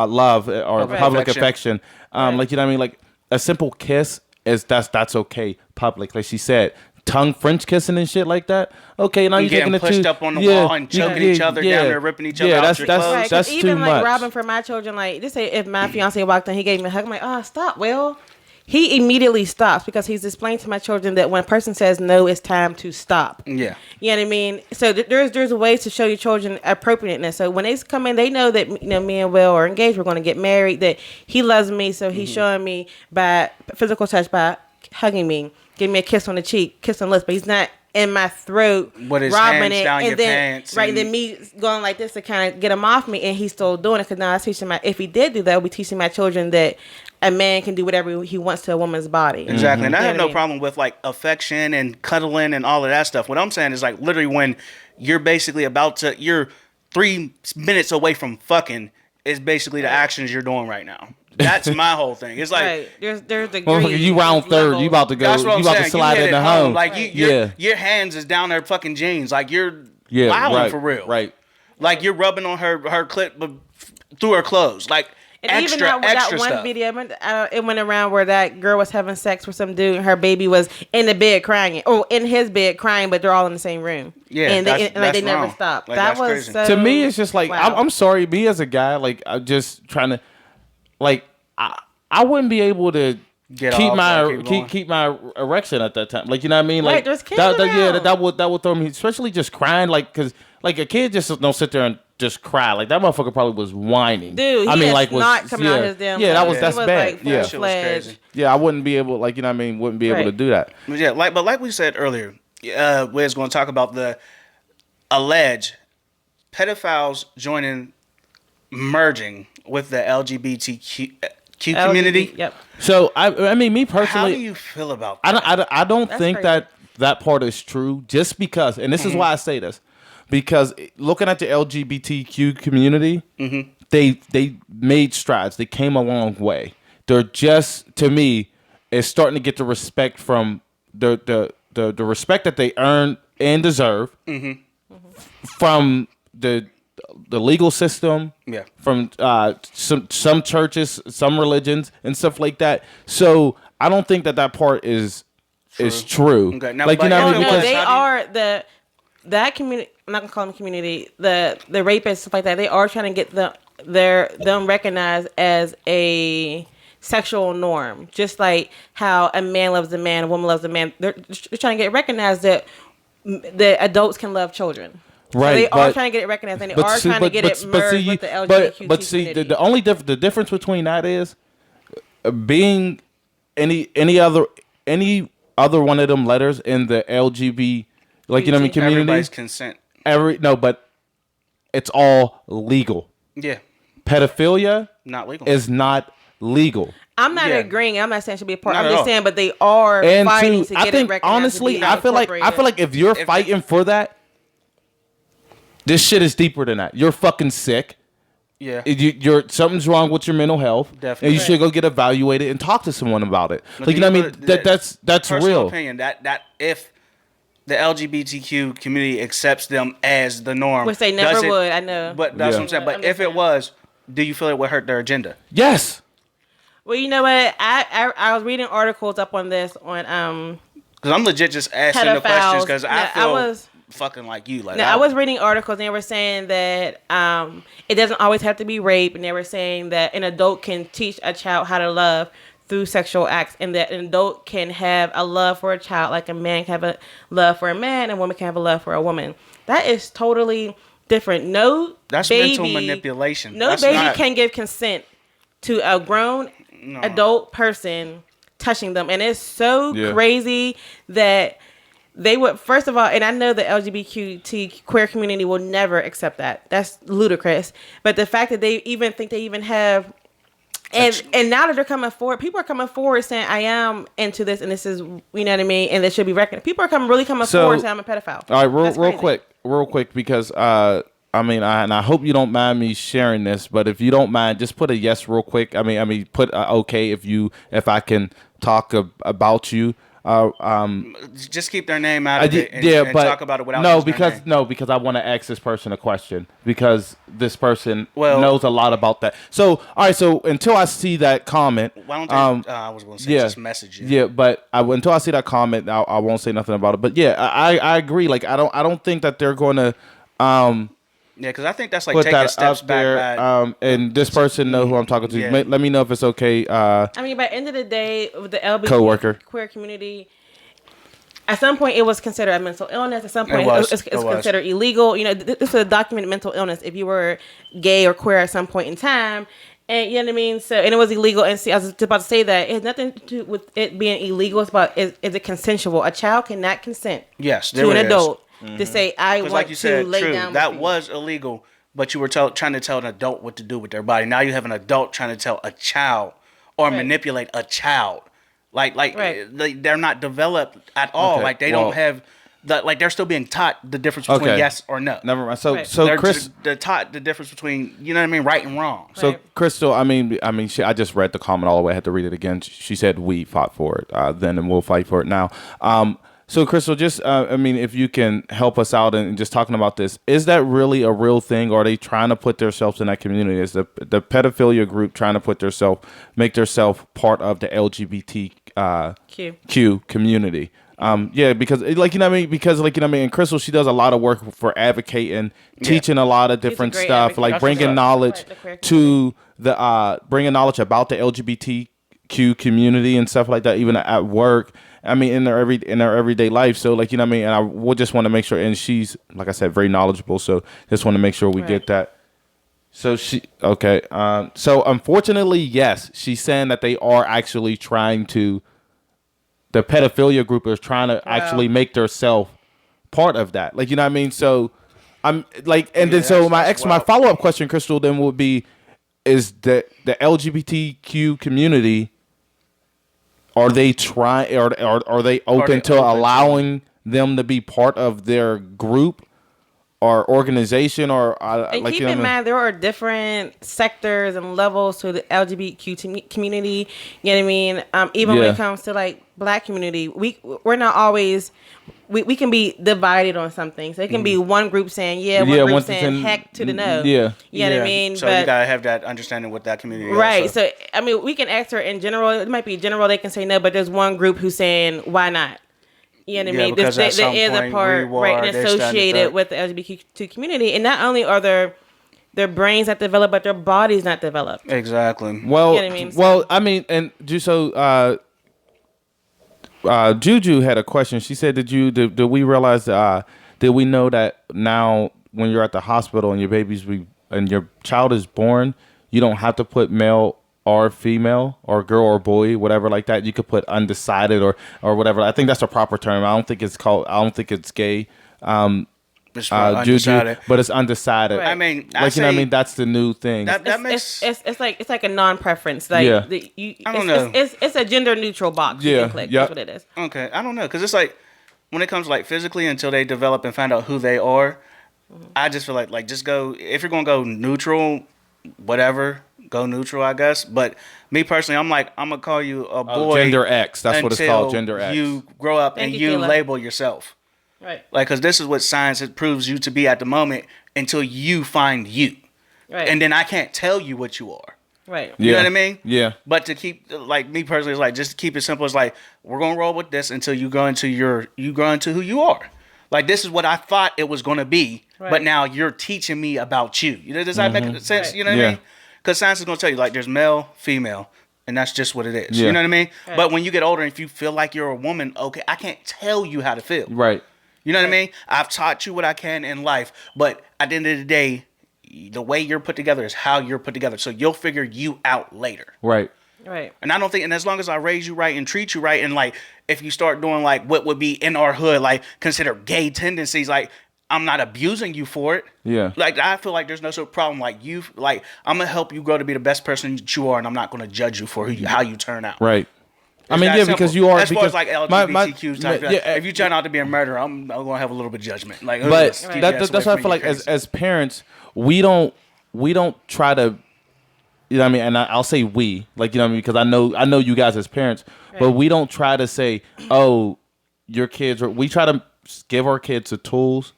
love or Right. public Affection. affection. Like you know what I mean? Like a simple kiss is that's okay. Public, like she said, tongue French kissing and shit like that. Okay, now And you're getting taking it pushed to up on the wall and choking each other down there, ripping each other out your clothes. Right, 'cause That's even too like much. Robin, for my children, like just say if my fiance walked in, he gave me a hug. I'm like, oh, stop, Will. He immediately stops because he's explained to my children that when a person says no, it's time to stop. Yeah. You know what I mean? So there's ways to show your children appropriateness. So when they come in, they know that me and Will are engaged. We're going to get married. That he loves me, so he's showing me by physical touch, by hugging me, giving me a kiss on the cheek, kiss on the lips, but he's not in my throat, With his robbing hands it, down and your then pants right, and- then me going like this to kind of get him off me, and he's still doing it because now I teaching my. If he did do that, we teaching my children that a man can do whatever he wants to a woman's body. Exactly. And I You know have what no I mean? problem with like affection and cuddling and all of that stuff. What I'm saying is like literally when you're basically you're 3 minutes away from fucking is basically the actions you're doing right now. That's my whole thing. It's like, Right. There's degrees. Motherfucker, you round third, you about to go, that's what you I'm about saying. to slide You hit into it home. Like Yeah. your hands is down there fucking jeans. Like you're Yeah, wilding right, for real. right. Like you're rubbing on her clit but through her clothes. Like And extra, even extra that one stuff. video, it went around where that girl was having sex with some dude, and her baby was in the bed crying, or in his bed crying, but they're all in the same room. Yeah, and that's they never wrong. stopped. Like, that that's was crazy. so. To me, it's just like wow. I'm sorry. Me as a guy, like I'm just trying to, like I wouldn't be able to Get keep off, my like, keep keep my erection at that time. Like you know what I mean? Right, Like there's kids yeah, around. that would throw me, especially just crying. Like because like a kid just don't sit there and just cry. Like that motherfucker probably was whining. Dude, I he mean, is like was not coming yeah, out his damn. yeah. That mouth. was He that's was, bad. like, Yeah, That shit was full-fledged. crazy. yeah. I wouldn't be able like you know what I mean. Wouldn't be able Right. to do that. Yeah, like we said earlier, Wiz going to talk about the alleged pedophiles merging with the LGBTQ community. Yep. So I mean, me How personally, do you feel about that? I don't That's think crazy. that part is true. Just because, and this is why I say this, because looking at the LGBTQ community, they made strides. They came a long way. They're just, to me, is starting to get the respect from the respect that they earn and deserve from the legal system, Yeah. from some churches, some religions, and stuff like that. So I don't think that part is true. Okay, now, Like you but- know, what I Oh mean? no, Because they how do you- are that community. I'm not gonna call them community. The rapists, stuff like that. They are trying to get them recognized as a sexual norm, just like how a man loves a man, a woman loves a man. They're trying to get recognized that adults can love children. Right, So they are but- trying to get it recognized, and they but are see, trying to get it merged with the LGBTQ but see, community. the only the difference between that is being any other one of them letters in the LGBT, like you know what I mean, community. Everybody's consent. But it's all legal. Yeah, Pedophilia not legal. is not legal. I'm not Yeah. agreeing. I'm not saying it should be a part. Not I'm at just all. saying, but they are And fighting to I get it think recognized. honestly, to be I feel like incorporated. if you're fighting for that, this shit is deeper than that. You're fucking sick. Yeah. You're something's wrong with your mental health, Definitely. and you should go get evaluated and talk to someone about it. But Like, you know what I mean? That's personal real. opinion that if the LGBTQ community accepts them as the norm, Which they never would. I know. But that's Yeah. what I'm saying. But if it was, do you feel it would hurt their agenda? Yes. Well, you know what? I was reading articles up on this on Because I'm legit just asking the questions because I No, feel fucking like you. Like I was reading articles and they were saying that it doesn't always have to be rape, and they were saying that an adult can teach a child how to love through sexual acts, and that an adult can have a love for a child like a man can have a love for a man, and a woman can have a love for a woman. That is totally different. That's mental manipulation. No baby can give consent to a grown adult person touching them, and it's so crazy that they would, first of all, and I know the LGBTQ queer community will never accept that. That's ludicrous. But the fact that they even think they even have, and now that they're coming forward, people are coming forward saying, I am into this, and this is, you know what I mean, and this should be recognized. People are coming forward saying I'm a pedophile. All right, real quick, because I mean, and I hope you don't mind me sharing this, but if you don't mind, just put a yes real quick. I mean, put okay if I can talk about you. Just keep their name out of it and but talk about it without using their name. because I want to ask this person a question because this person Well, knows a lot about that. So all right, so until I see that comment, why don't they, I was going to say just message you. Yeah, but until I see that comment, I won't say nothing about it. But yeah, I agree. Like I don't think that they're going to Yeah, because I think that's like put taking that steps up there. back. And this person know who I'm talking to. Yeah. Let me know if it's okay. I mean, by the end of the day, with the LGBTQ Coworker. queer community, at some point it was considered a mental illness. At some point it's considered illegal. You know, this is a documented mental illness. If you were gay or queer at some point in time, and you know what I mean. So, and it was illegal. And see, I was about to say that it has nothing to do with it being illegal. It's about is it consensual? A child cannot consent. Yes, to an adult to say I want like you said, to lay down. That with you. was illegal, but you were trying to tell an adult what to do with their body. Now you have an adult trying to tell a child or manipulate a child. Like they're not developed at all. Okay, Like they don't have like they're still being taught the difference between yes or no. Never mind. So They're Chris, they're taught the difference between, you know what I mean, right and wrong. so Crystal, I mean, I just read the comment all the way. I had to read it again. She said we fought for it then, and we'll fight for it now. So Crystal, just I mean, if you can help us out and just talking about this, is that really a real thing, or are they trying to put themselves in that community? Is the pedophilia group trying to make themselves part of the LGBTQ community? Yeah, because like you know what I mean, and Crystal, she does a lot of work for advocating, teaching a lot of different stuff, advocate. like bringing knowledge to bringing knowledge about the LGBTQ community and stuff like that, even at work. I mean, in their everyday life. So, like, you know what I mean? And I would just want to make sure, and she's, like I said, very knowledgeable. So, just want to make sure we get that. So, okay. So, unfortunately, yes, she's saying that they are actually trying to, the pedophilia group is trying to actually make themselves part of that. Like, you know what I mean? So, I'm like, and then so my follow-up question, Crystal, then would be, is the LGBTQ community, are they trying, or are they open to allowing them to be part of their group or organization, or and like, keep you know in mind there are different sectors and levels to the LGBTQ community. You know what I mean? Even when it comes to like Black community, we're not always. We can be divided on something. So it can be one group saying one group saying heck to the no. Yeah. You know what I mean? So you gotta have that understanding with that community. Right. Also. So I mean, we can ask her in general. It might be general. They can say no, but there's one group who's saying why not. You know what I mean? Because there is a part and associated with the LGBTQ community, and not only are their brains not developed, but their bodies not developed. Exactly. Well, you know what I mean? Well, I mean, and so Juju had a question. She said, "Did we realize? Did we know that now when you're at the hospital and and your child is born, you don't have to put male or female or girl or boy, whatever like that. You could put undecided or whatever. I think that's a proper term. I don't think it's gay. It's Juju, but it's undecided. Right. I mean, like, you know what I mean? That's the new thing. That makes it's like a non-preference. Like Yeah. I don't know. It's a gender neutral box. You can click. That's what it is. Okay, I don't know, because it's like when it comes like physically until they develop and find out who they are, I just feel like just go, if you're gonna go neutral, whatever, go neutral, I guess. But me personally, I'm like, I'm gonna call you a boy. Gender X. That's what it's called. until Gender X. You grow up Thank and you, you Kayla. label yourself. Right. Like, because this is what science proves you to be at the moment until you find you. Right. And then I can't tell you what you are. Right. You know what I mean? Yeah. But to keep, like, me personally, it's like, just to keep it simple, it's like, we're gonna roll with this until you grow into who you are. Like, this is what I thought it was gonna be, but Right. now you're teaching me about you. You know, does that make sense? Right. You know what Yeah. I mean? Because science is gonna tell you, like, there's male, female, and that's just what it is. Yeah. You know what I mean? Right. But when you get older, if you feel like you're a woman, okay, I can't tell you how to feel. Right. You know what I mean? I've taught you what I can in life, but at the end of the day, the way you're put together is how you're put together. So you'll figure you out later. Right. Right. And I don't think, and as long as I raise you right and treat you right, and like, if you start doing like what would be in our hood, like consider gay tendencies, like I'm not abusing you for it. Yeah. Like I feel like there's no sort of problem. Like I'm gonna help you grow to be the best person that you are, and I'm not gonna judge you for how you turn out. Right. I It's mean, that yeah, simple. because you are. As far because as like my- LGBTQ type, yeah, if you turn out to be a murderer, I'm gonna have a little bit of judgment. Like, But keep your that's ass what away I from feel me, like you as crazy. parents, we don't try to, you know what I mean, and I'll say we, like, you know what I mean, because I know you guys as parents, but we don't try to say, oh, your kids are. We try to give our kids the tools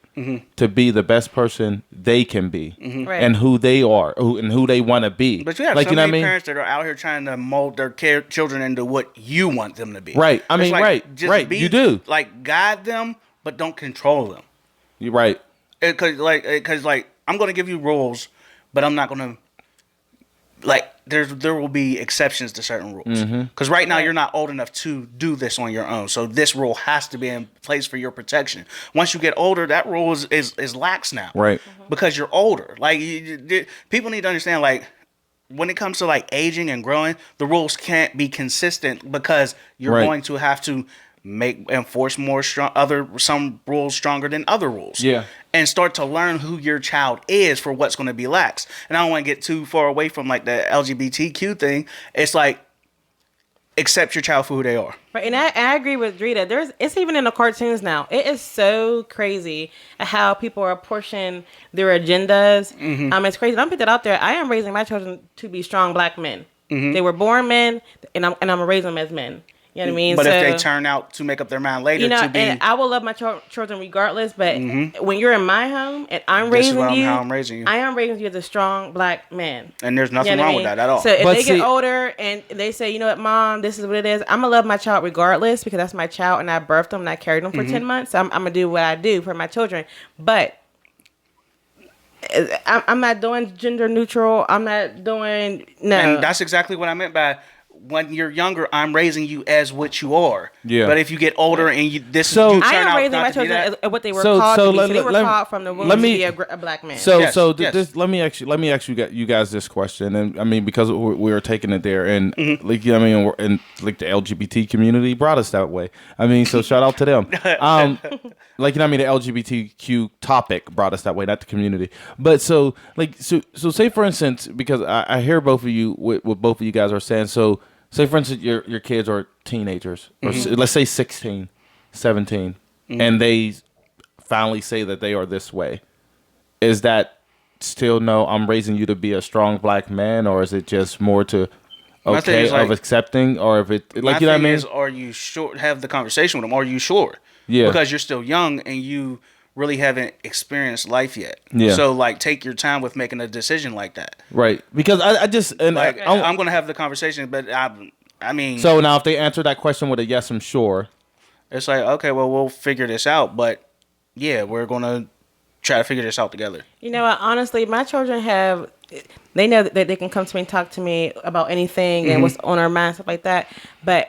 to be the best person they can be, Right. and who they are, who they want to be. But you have like, so you know what I many mean? parents that are out here trying to mold their children into what you want them to be. Right. I It's mean, like, right. just Right. You do. Like, guide them, but don't control them. You're right. Because I'm going to give you rules, but I'm not going to, like, there will be exceptions to certain rules. Because right now, you're not old enough to do this on your own. So this rule has to be in place for your protection. Once you get older, that rule is lax now. Right. Because you're older. Like, people need to understand, like, when it comes to like aging and growing, the rules can't be consistent because you're Right. going to have to enforce some rules stronger than other rules. Yeah. And start to learn who your child is for what's going to be lax. And I don't want to get too far away from like the LGBTQ thing. It's like, accept your child for who they are. Right, and I agree with Drita. It's even in the cartoons now. It is so crazy how people are pushing their agendas. It's crazy. I'm put that out there. I am raising my children to be strong black men. They were born men, and I'm gonna raise them as men. You know what I mean? But So, if they turn out to make up their mind later you know, to be, and I will love my children regardless. But when you're in my home and I'm This is raising what I'm- you, how I'm raising you. I am raising you as a strong black man. and there's nothing You know what I wrong with mean? that at all. So if But they see- get older and they say, you know what, Mom, this is what it is, I'm gonna love my child regardless because that's my child and I birthed them and I carried them for 10 months. So I'm gonna do what I do for my children. But I'm not doing gender neutral. I'm not doing no. And that's exactly what I meant by when you're younger, I'm raising you as what you are. Yeah. But if you get older and you So- you I turn am out raising not my to be children that, as what they were So- called so to be. let- So they were let- called from the womb let to me- be a black man. So Yes, yes. let me ask you guys this question, and I mean because we were taking it there, and like you know, what I mean, and like the LGBT community brought us that way. I mean, so shout out to them. Like you know, what I mean, the LGBTQ topic brought us that way, not the community. But so say for instance, because I hear both of you what both of you guys are saying. So say for instance, your kids are teenagers, or let's say 16, 17, and they finally say that they are this way. Is that still no, I'm raising you to be a strong black man, or is it just more to My thing okay is, like, of accepting, or if it like my you know what I thing mean? is, are you sure? Have the conversation with them. Are you sure? Yeah. Because you're still young and you really haven't experienced life yet. Yeah. So like, take your time with making a decision like that. Right, because I just and Like, I'm- I'm gonna have the conversation, but I mean, so now if they answer that question with a yes, I'm sure. it's like, okay, well, we'll figure this out. But yeah, we're gonna try to figure this out together. You know what? Honestly, my children they know that they can come to me and talk to me about anything and what's on their mind, stuff like that. But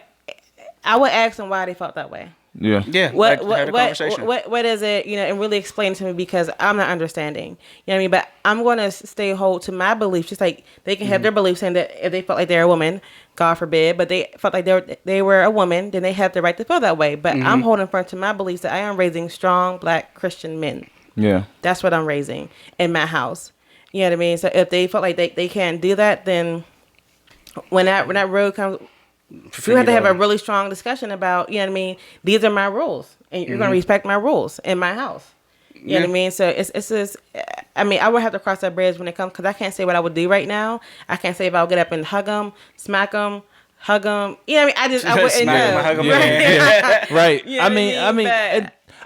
I would ask them why they felt that way. Yeah, Yeah. What like, have a conversation. what is it? You know, and really explain to me because I'm not understanding. You know what I mean? But I'm going to stay hold to my beliefs, just like they can have their beliefs, saying that if they felt like they're a woman, God forbid, but they felt like they were a woman, then they have the right to feel that way. But I'm holding firm to my beliefs that I am raising strong Black Christian men. yeah. That's what I'm raising in my house. You know what I mean? So if they felt like they can't do that, then when that road comes, we have to have a really strong discussion about, you know what I mean? These are my rules, and you're going to respect my rules in my house. You know what I mean? So it's just, I mean, I would have to cross that bridge when it comes, because I can't say what I would do right now. I can't say if I would get up and hug them, smack them, hug them. You know what I mean? I wouldn't Smack 'em, know. hug 'em, Yeah. Right. You know what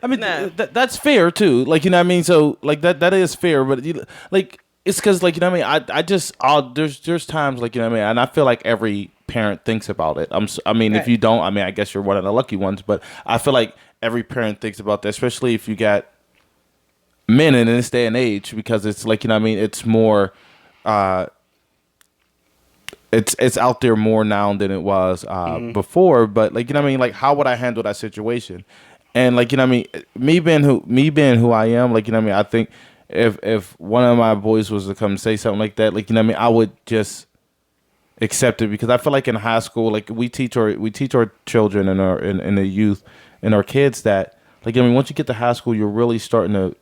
I mean? No. That's fair too. Like, you know what I mean? So like that is fair, but like it's because, like, you know what I mean? I just there's times, like, you know what I mean? And I feel like every parent thinks about it. I mean, if Right. you don't, I mean, I guess you're one of the lucky ones, but I feel like every parent thinks about that, especially if you got men in this day and age, because it's like, you know what I mean? It's more, it's out there more now than it was before. But, like, you know what I mean? Like, how would I handle that situation? And, like, you know what I mean? Me being who I am, like, you know what I mean? I think if one of my boys was to come say something like that, like, you know what I mean? I would just accept it, because I feel like in high school, like, we teach our children and in the youth and our kids that, like, I mean, once you get to high school, you're really starting to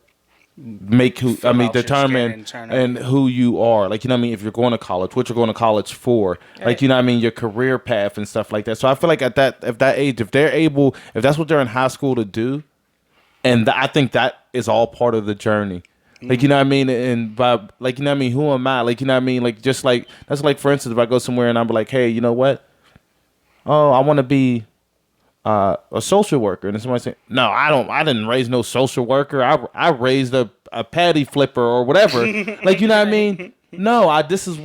make determine and who you are. Like, you know what I mean? If you're going to college, what you're going to college for, like, you know what I mean? Your career path and stuff like that. So I feel like at that age, if that's what they're in high school to do, and I think that is all part of the journey. Like, you know what I mean? And by, like, you know what I mean? Who am I? Like, you know what I mean? Like, just like, that's like, for instance, if I go somewhere and I'm like, hey, you know what? Oh, I want to be a social worker. And then somebody say, no, I didn't raise no social worker. I raised a patty flipper or whatever. Like, you know what I mean? No, this is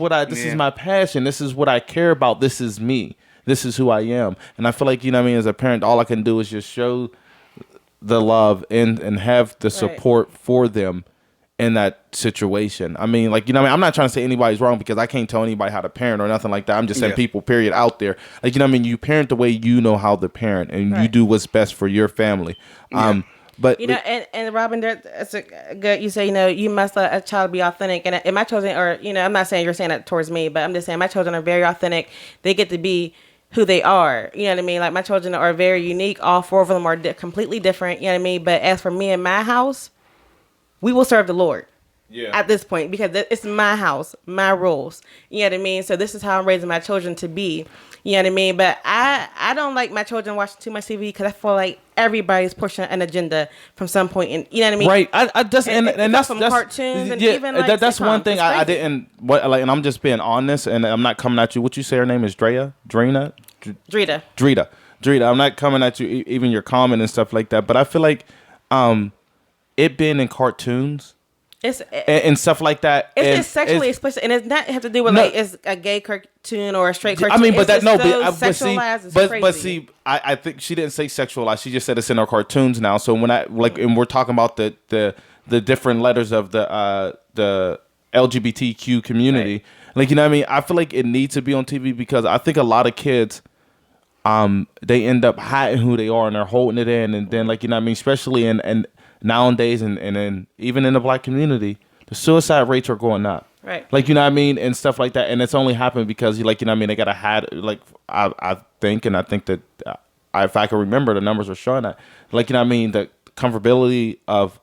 my passion. This is what I care about. This is me. This is who I am. And I feel like, you know what I mean? As a parent, all I can do is just show the love and have the support for them in that situation. I mean, like, you know what I mean? I'm not trying to say anybody's wrong, because I can't tell anybody how to parent or nothing like that. I'm just saying people, period, out there. Like, you know what I mean? You parent the way you know how to parent, and you do what's best for your family. But you know, and Robin, that's a good. You say, you know, you must let a child be authentic, and my children are, you know, I'm not saying you're saying that towards me, but I'm just saying my children are very authentic. They get to be who they are. You know what I mean? Like, my children are very unique. All four of them are completely different. You know what I mean? But as for me and my house, we will serve the Lord. Yeah. At this point, because it's my house, my rules. You know what I mean? So this is how I'm raising my children to be. You know what I mean? But I don't like my children watching too much TV, because I feel like everybody's pushing an agenda from some point. And you know what I mean? Right. I just and that's from that's cartoons and yeah, even like that's one sitcoms. thing I didn't and I'm just being honest, and I'm not coming at you. What you say her name is Drina. Drita. I'm not coming at you, even your comment and stuff like that. But I feel like it being in cartoons. And stuff like that. It's sexually explicit, and it's not have to do with like it's a gay cartoon or a straight cartoon. I mean, but but see, I think she didn't say sexualized. She just said it's in our cartoons now. So when and we're talking about the different letters of the LGBTQ community, like, you know what I mean? I feel like it needs to be on TV, because I think a lot of kids, they end up hiding who they are, and they're holding it in, and then, like, you know what I mean? Especially in nowadays, and then even in the black community, the suicide rates are going up. Right. Like, you know what I mean? And stuff like that. And it's only happened because, like, you know what I mean? They got to hide, like, I think that if I can remember, the numbers are showing that. Like, you know what I mean? The comfortability of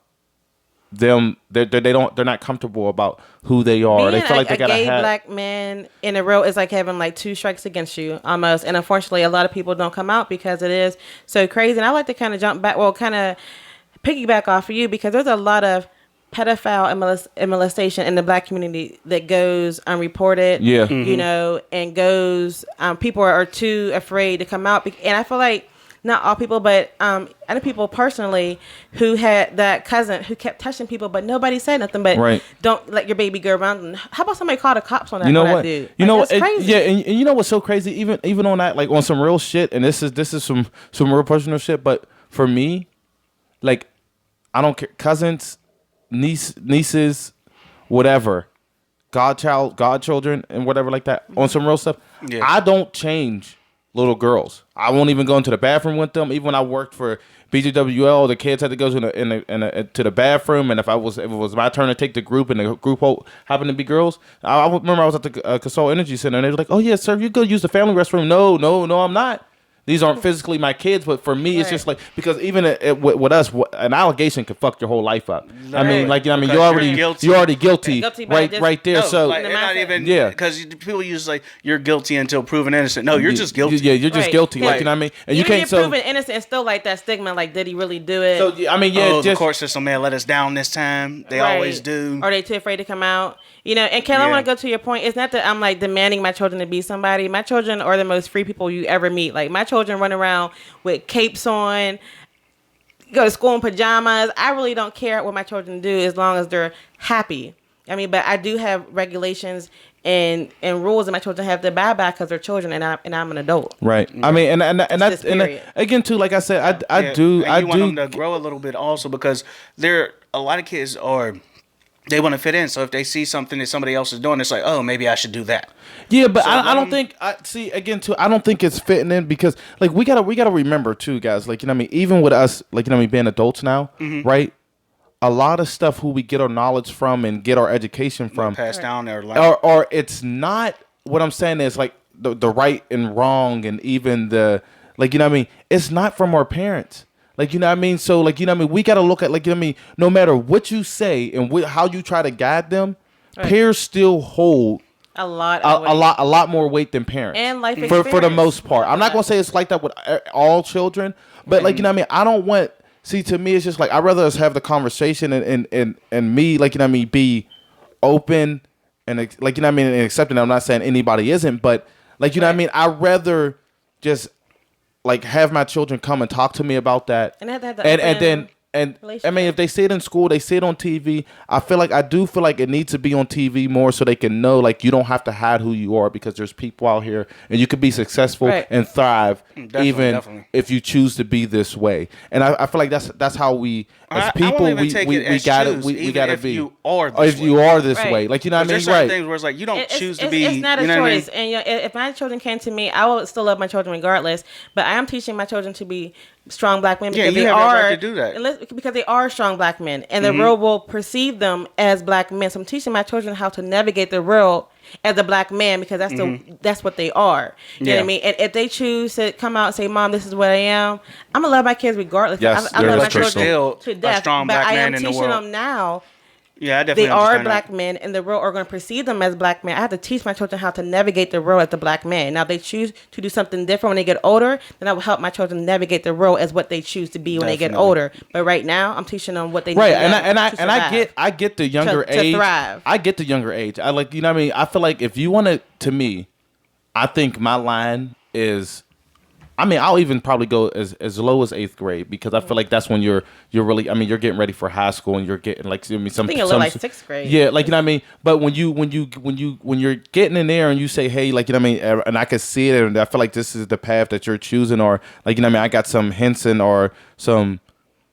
them, they're not comfortable about who they are. Being they feel like they got to gay hide. black man in a row is like having like two strikes against you almost. And unfortunately, a lot of people don't come out because it is so crazy. And I like to kind of jump back, kind of piggyback off of you, because there's a lot of pedophile and molestation in the black community that goes unreported. Yeah. You know, and goes, people are too afraid to come out. And I feel like not all people, but I know people personally who had that cousin who kept touching people, but nobody said nothing. But don't let your baby go around. How about somebody call the cops on that? You know what? Dude? You know what? That's crazy. Yeah, and you know what's so crazy? Even on that, like, on some real shit, and this is some real personal shit. But for me, like, I don't care. Cousins, nieces, whatever, godchildren, and whatever like that. On some real stuff, I don't change little girls. I won't even go into the bathroom with them. Even when I worked for BGWL, the kids had to go to the bathroom, and if it was my turn to take the group, and the group happened to be girls, I remember I was at the Consol Energy Center, and they were like, "Oh yeah, sir, you go use the family restroom." No, I'm not. These aren't physically my kids, but for me, it's Right. just like because even with us, an allegation could fuck your whole life up. I mean, Right. like I mean, Because you're already guilty, Guilty by right, just- right there. No, So like, In the and not mindset. even Yeah. because people use like you're guilty until proven innocent. No, you're just guilty. Yeah, you're just Right. guilty. Like Right. you know what I mean, and you Even can't. get So proven innocent and still like that stigma. Like, did he really do it? so I mean, yeah, Oh, the just court system, man, let us down this time. They Right. always do. Are they too afraid to come out? You know, and Ken, I Yeah. want to go to your point. It's not that I'm like demanding my children to be somebody. My children are the most free people you ever meet. Like my children run around with capes on, go to school in pajamas. I really don't care what my children do as long as they're happy. I mean, but I do have regulations and rules that my children have to abide by because they're children and I'm an adult. right. I mean, and that's Just and period. again too. Like I said, I Yeah, do and I you want do them to grow a little bit also because a lot of kids are they want to fit in. So if they see something that somebody else is doing, it's like, oh, maybe I should do that. Yeah, but So I let don't 'em- think I see again too. I don't think it's fitting in because like we gotta remember too, guys. Like you know what I mean, even with us, like you know what I mean, being adults now, right? A lot of stuff who we get our knowledge from and get our education from, Pass down their life. or it's not. What I'm saying is like the right and wrong, and even the like you know what I mean. It's not from our parents. Like you know what I mean. So like you know what I mean. We gotta look at like you know what I mean. No matter what you say and how you try to guide them, Right. peers still hold A lot. a Of weight. lot more weight than parents And life for the experience. most part. I'm not gonna say it's like that with all children, but like you know what I mean. I don't want see to me it's just like I'd rather us have the conversation and me like you know what I mean be open and like you know what I mean and accepting. I'm not saying anybody isn't, but like you know what I mean. I'd rather just like have my children come and talk to me about that, And they have to have the and open then. And I mean, if they see it in school, they see it on TV. I do feel like it needs to be on TV more so they can know, like, you don't have to hide who you are because there's people out here and you could be successful Right. and thrive even definitely. if you choose to be this way. And I feel like that's how we, as I people, won't even take it we as gotta choose, we even gotta if be. you are Or this if you way. are this Right. way, like you know what I mean, There's certain right? things where it's like you don't choose to it's, be. It's not a you know what I mean? choice. And you know, if my children came to me, I would still love my children regardless. But I am teaching my children to be strong black men Yeah, because you they have that are right to do that. because they are strong black men, and the world will perceive them as black men. So I'm teaching my children how to navigate the world as a black man because that's what they are. You know what Yeah. I mean? And if they choose to come out and say, "Mom, this is what I am," I'm gonna love my kids regardless. Yes, I there love is my children still to a death. strong but black I am man in the teaching world. them now. Yeah, I definitely They are understand black that. men, and the world are going to perceive them as black men. I have to teach my children how to navigate the world as the black man. Now, if they choose to do something different when they get older, then I will help my children navigate the world as what they choose to be when they get Definitely. older. But right now, I'm teaching them what they need Right, to know and I to and I survive. get the younger to age. thrive. I get the younger age. I like you know what I mean. I feel like if you want to me, I think my line is. I mean, I'll even probably go as low as 8th grade because I feel like that's when you're really. I mean, you're getting ready for high school and you're getting like I mean some. I think a some little like 6th grade. Yeah, like you know what I mean. But when you're getting in there and you say, hey, like you know what I mean, and I can see it, and I feel like this is the path that you're choosing, or like you know what I mean, I got some hints and or some.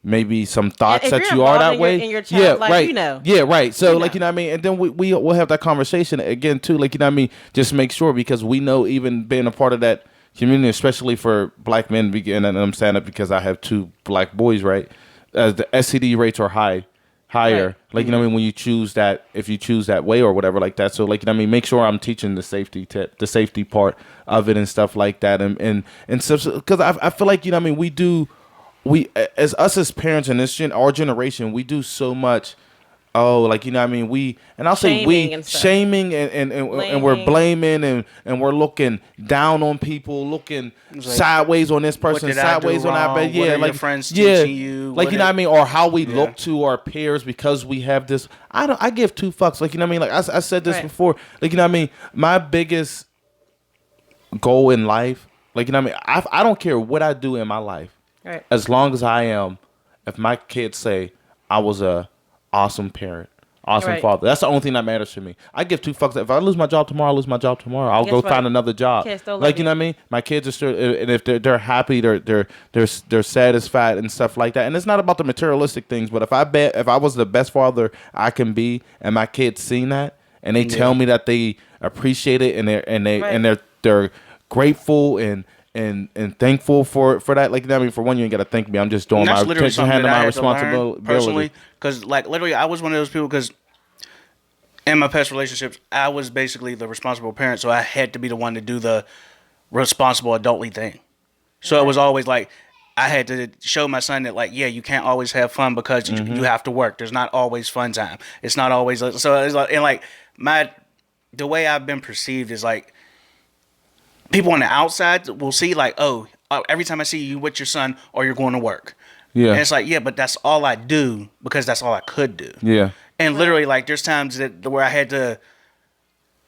Maybe some thoughts if that you're you are involved that in way. in your child's yeah, life, right. you know. Yeah, right. So You like know. you know what I mean, and then we'll have that conversation again too. Like you know what I mean, just make sure because we know even being a part of that community, especially for black men, and I'm saying it because I have 2 black boys, right? The STD rates are higher. Right. Like you know what I mean, when you choose that, if you choose that way or whatever like that. So like you know what I mean, make sure I'm teaching the safety the safety part of it and stuff like that, and stuff because I feel like you know what I mean we as us as parents in this our generation, we do so much. Oh, like you know what I mean, I'll say we Shaming and stuff. shaming and we're blaming and we're looking down on people, looking sideways on this person, did I do sideways on that. wrong? But yeah, What are your like friends yeah, teaching you? like What you know are- what I mean, or how we look to our peers because we have this. I give 2 fucks. Like you know what I mean. Like I said this Right. before. Like you know what I mean. My biggest goal in life, like you know what I mean. I don't care what I do in my life. Right. As long as I am, if my kids say I was a awesome parent, awesome Right. father, that's the only thing that matters to me. I give 2 fucks. If I lose my job tomorrow, I lose my job tomorrow. I'll Guess go what? find another job. Kids still love Like you you. know what I mean. My kids are still, and if they're happy, they're satisfied and stuff like that. And it's not about the materialistic things, but if I was the best father I can be, and my kids seen that, and they tell me that they appreciate it, and they're grateful and thankful for that. Like, I mean, for one, you ain't got to thank me. I'm just doing And that's my literally something handling that I my had to learn responsibility. personally. Because, like, literally, I was one of those people. Because in my past relationships, I was basically the responsible parent, so I had to be the one to do the responsible adultly thing. So it was always like I had to show my son that like, yeah, you can't always have fun because you have to work. There's not always fun time. It's not always so it's like, and like the way I've been perceived is like people on the outside will see like, oh, every time I see you with your son or you're going to work. Yeah. And it's like, yeah, but that's all I do because that's all I could do. Yeah. And literally like there's times that where I had to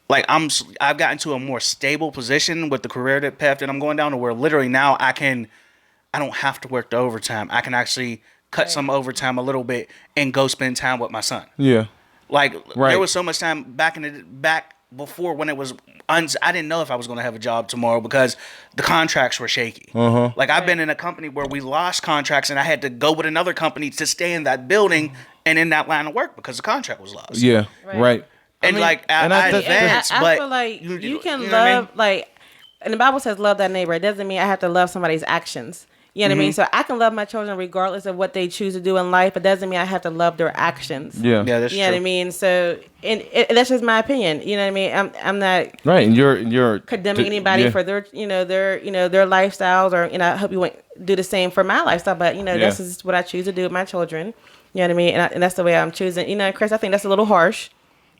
like I've gotten to a more stable position with the career path that I'm going down to where literally now I don't have to work the overtime. I can actually cut some overtime a little bit and go spend time with my son. Yeah. Like Right. there was so much time back before when it was I didn't know if I was going to have a job tomorrow because the contracts were shaky. Like I've been in a company where we lost contracts and I had to go with another company to stay in that building and in that line of work because the contract was lost. Yeah. Right. And I advanced, I but feel like you can know love what I mean? like, and the Bible says love thy neighbor. It doesn't mean I have to love somebody's actions. You know what I mean? So I can love my children regardless of what they choose to do in life. It doesn't mean I have to love their actions. Yeah. Yeah, that's You know true. what I mean? So, and that's just my opinion. You know what I mean? I'm not Right. And you're condemning anybody for their their lifestyles, or I hope you won't do the same for my lifestyle. But this is what I choose to do with my children. You know what I mean? And that's the way I'm choosing. Chris, I think that's a little harsh.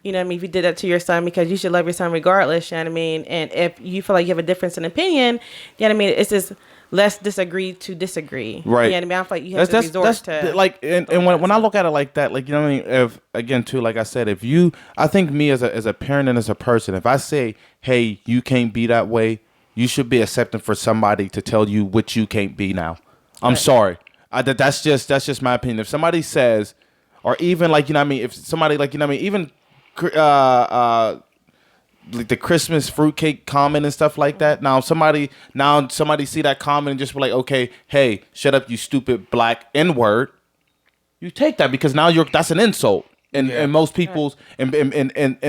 You know what I mean? If you did that to your son, because you should love your son regardless. You know what I mean? And if you feel like you have a difference in opinion, you know what I mean? It's just let's disagree to disagree. Right. You know what I mean? I feel like you have to resort to like, and when I look at it like that, like, you know what I mean? If, again, too, like I said, I think me as a parent and as a person, if I say, hey, you can't be that way, you should be accepting for somebody to tell you what you can't be now. I'm sorry. That's just my opinion. If somebody says, or even like, you know what I mean? If somebody like, you know what I mean? Even, like the Christmas fruitcake comment and stuff like that. Now somebody see that comment and just be like, okay, hey, shut up, you stupid black N-word. You take that because now that's an insult. And most people's in